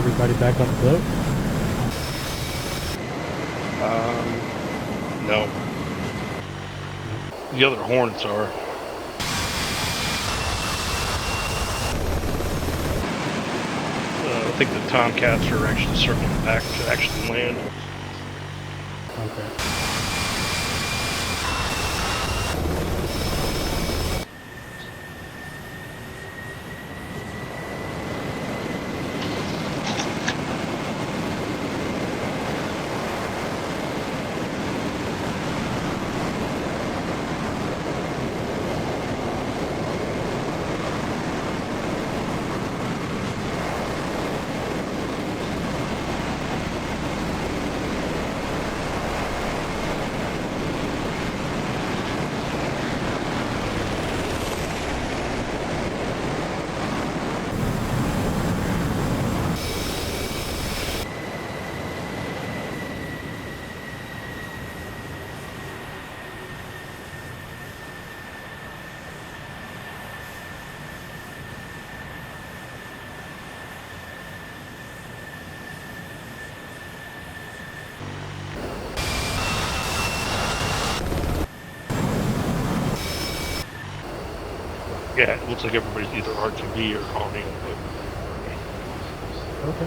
Everybody back on the boat? No. The other Hornets are. I think the Tomcats are actually circling back to actually land. Okay. Yeah, it looks like everybody's either R2D or calling. Okay.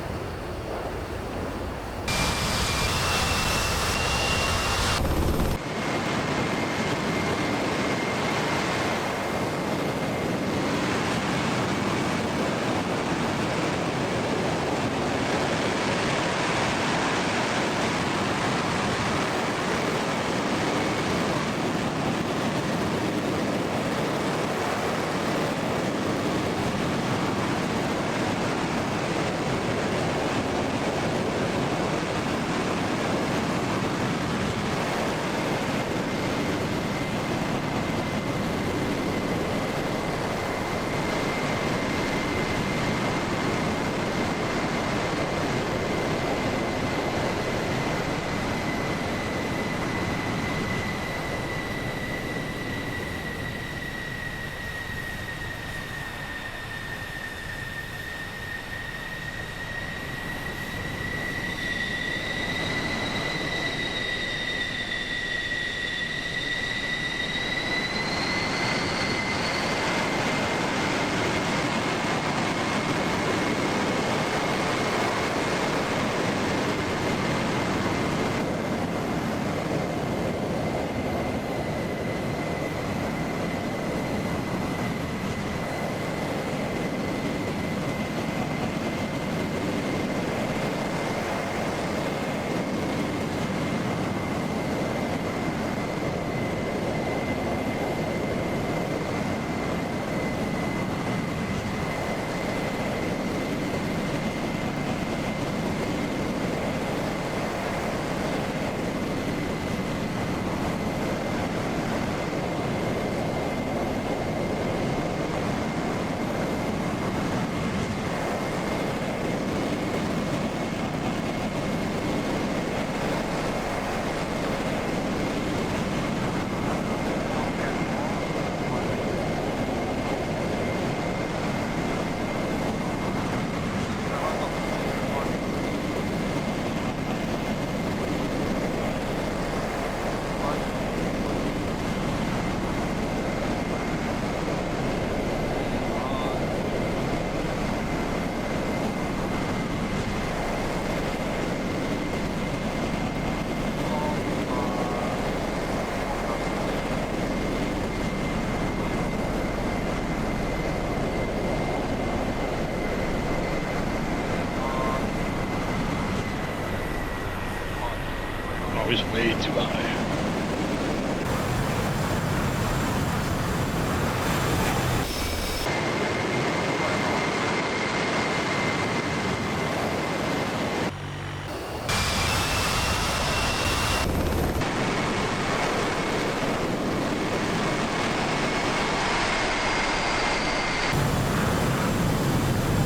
Always way too high.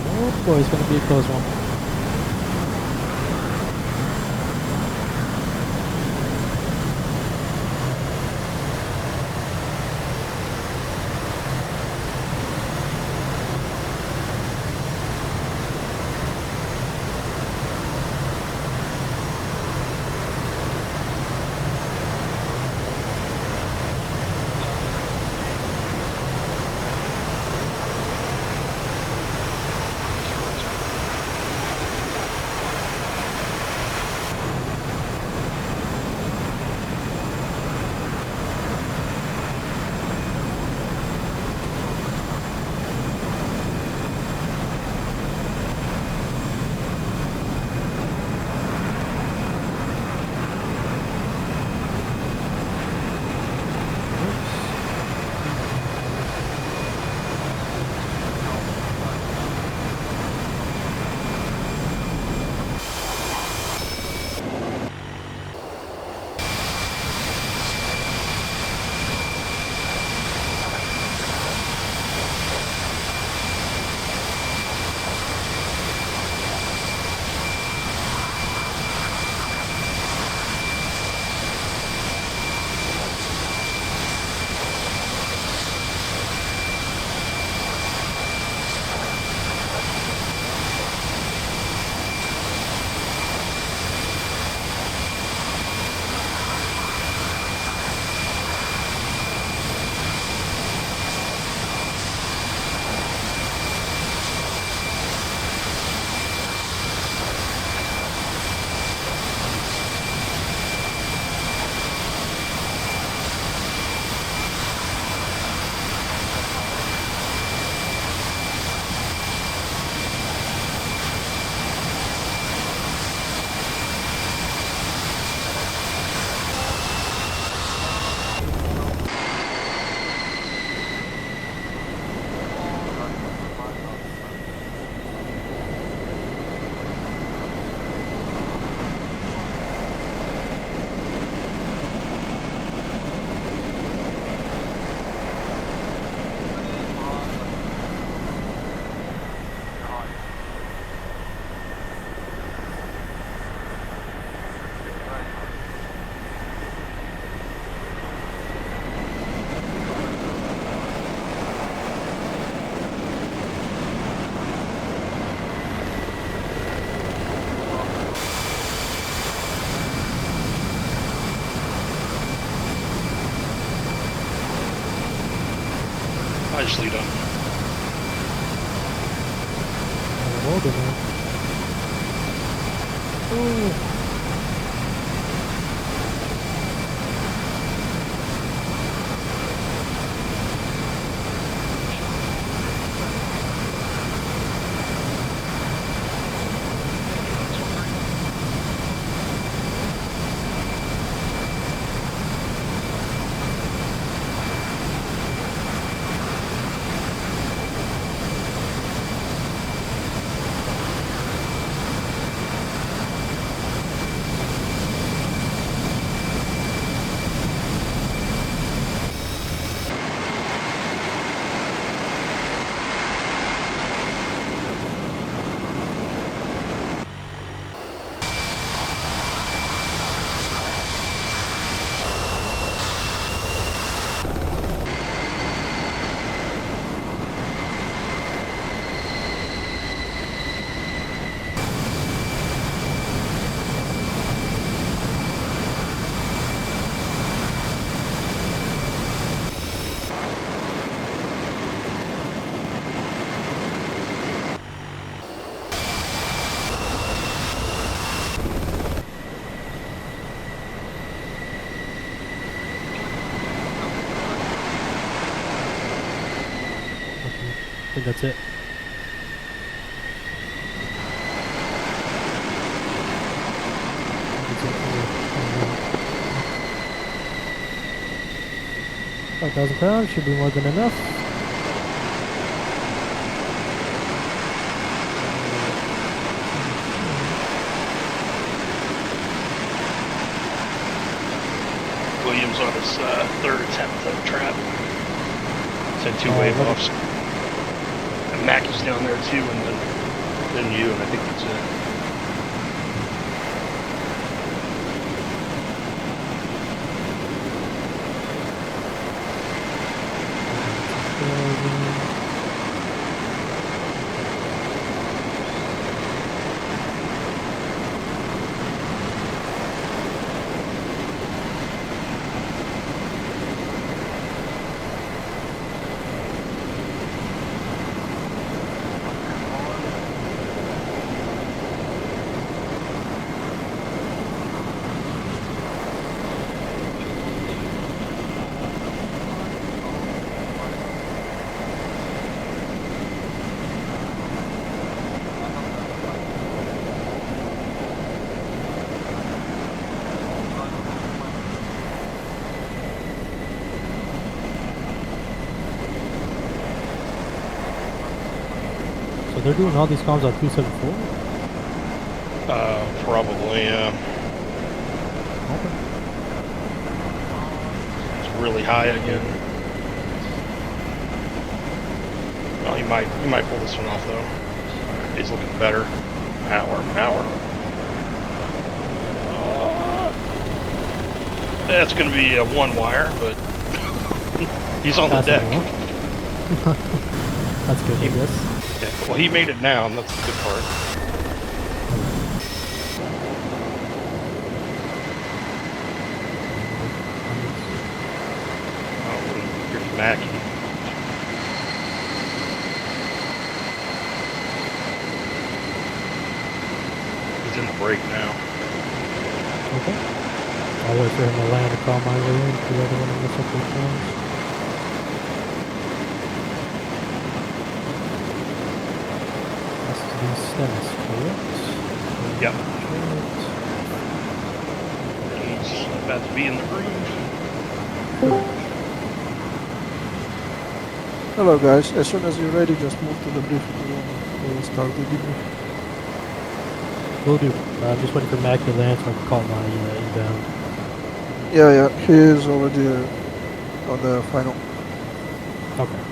Oh boy, it's gonna be a close one. world in there. Oh. I think that's it. That's it for 5,000 pounds should be more than enough. Williams on his third attempt at a trap. Sent two wave offs. And Mac is down there too, and then you, and I think that's it. So they're doing all these comms on 274? Probably, yeah. Okay. It's really high again. Well, you might pull this one off though. He's looking better. Power. That's going to be a one wire, but he's on the deck. That's good, I guess. Yeah, well, he made it down. That's the good part. Oh, here's Mackie. He's in the break now. Okay. I'll wait for him to land and call my way in to the other one of the support phones. Has to be status, correct? Yep. Correct. He's about to be in the groove. Hello guys, as soon as you're ready, just move to the briefing room. We'll start the debrief. Will do. I'm just waiting for Mac to land so I can call my inbound. Yeah, he is already on the final. Okay.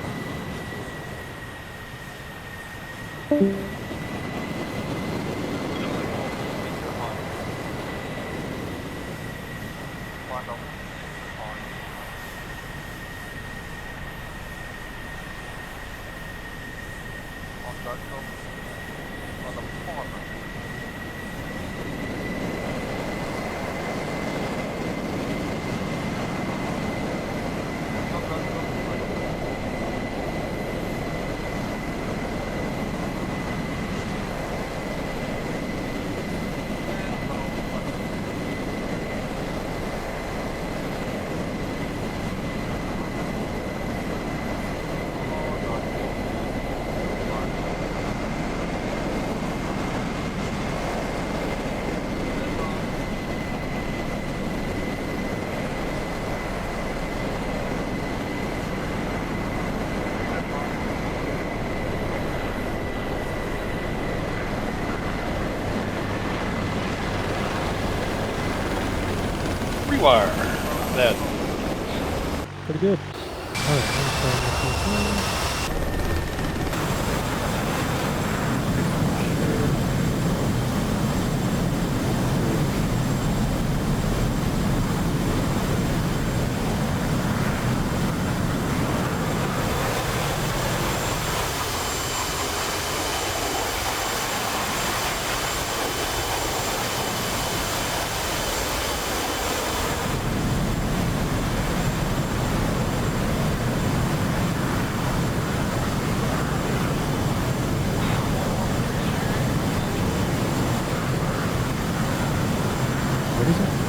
rewire. That Pretty good. Alright, what is it?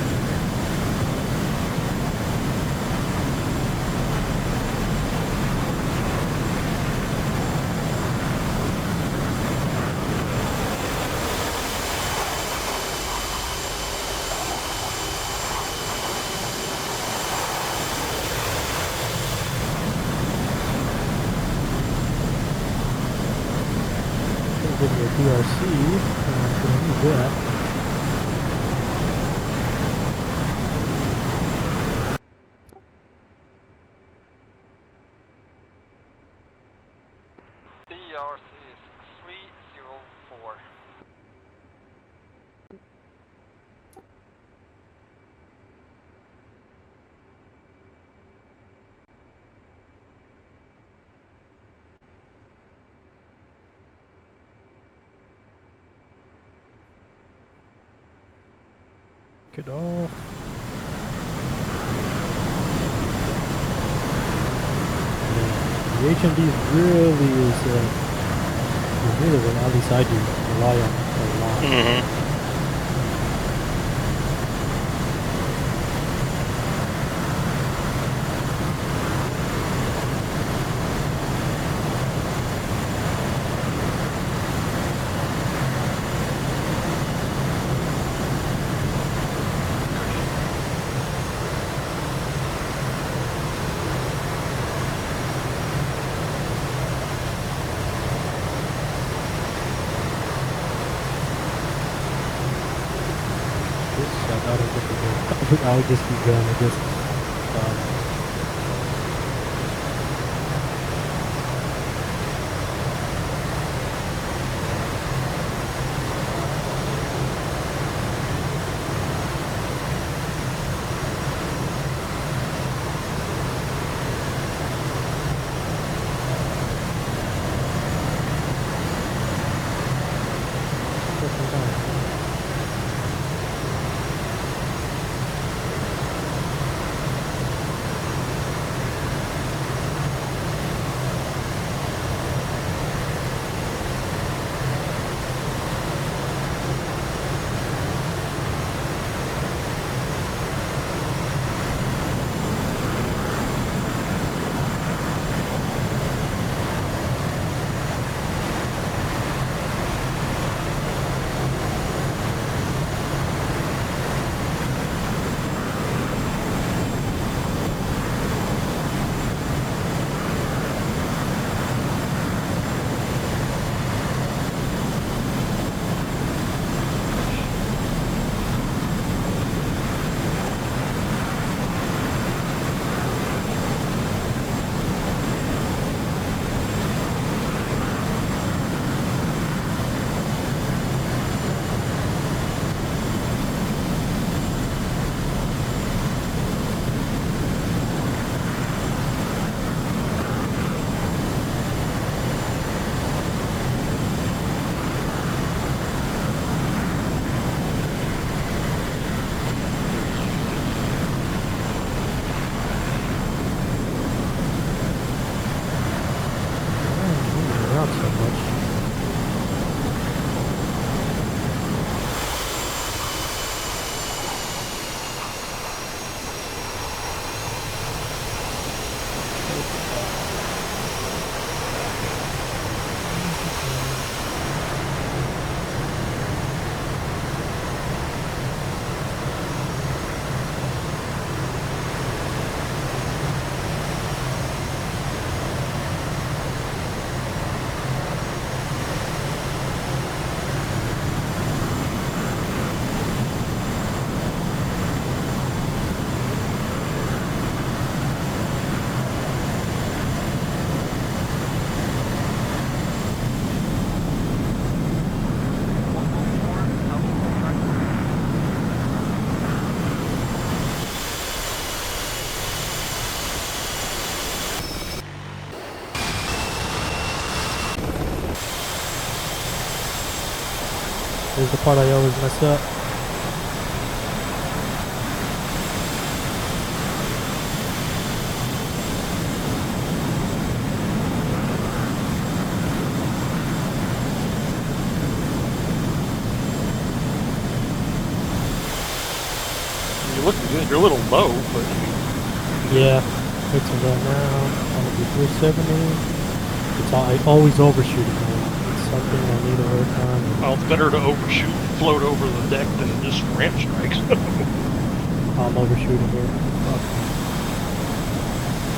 Give me a DRC, and I'm gonna need that. DRC is 304. Get off. The HMD really is really what at least I do rely on a lot. mm-hmm. I would just be going to just Here's the part I always mess up. You're looking good. You're a little low, but Yeah, fixing that now. I'm gonna be 370. I always overshoot it, man. It's something I need to work on. well, it's better to overshoot, float over the deck than just ramp strikes. I'm overshooting here.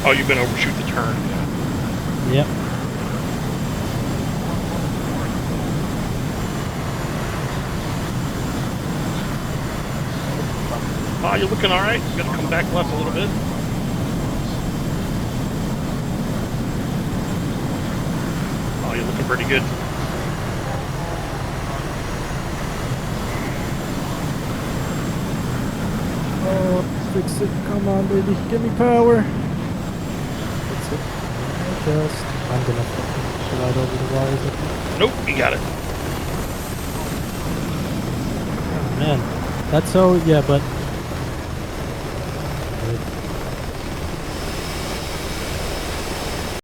Oh, you've been overshoot the turn. Yep. Oh, you're looking all right. You gotta come back left a little bit. Oh, you're looking pretty good. Oh, fix it. Come on, baby. Give me power. Fix it. Just. I'm gonna fucking slide over the wires. I think. Nope, you got it. Oh, man. That's so, yeah, but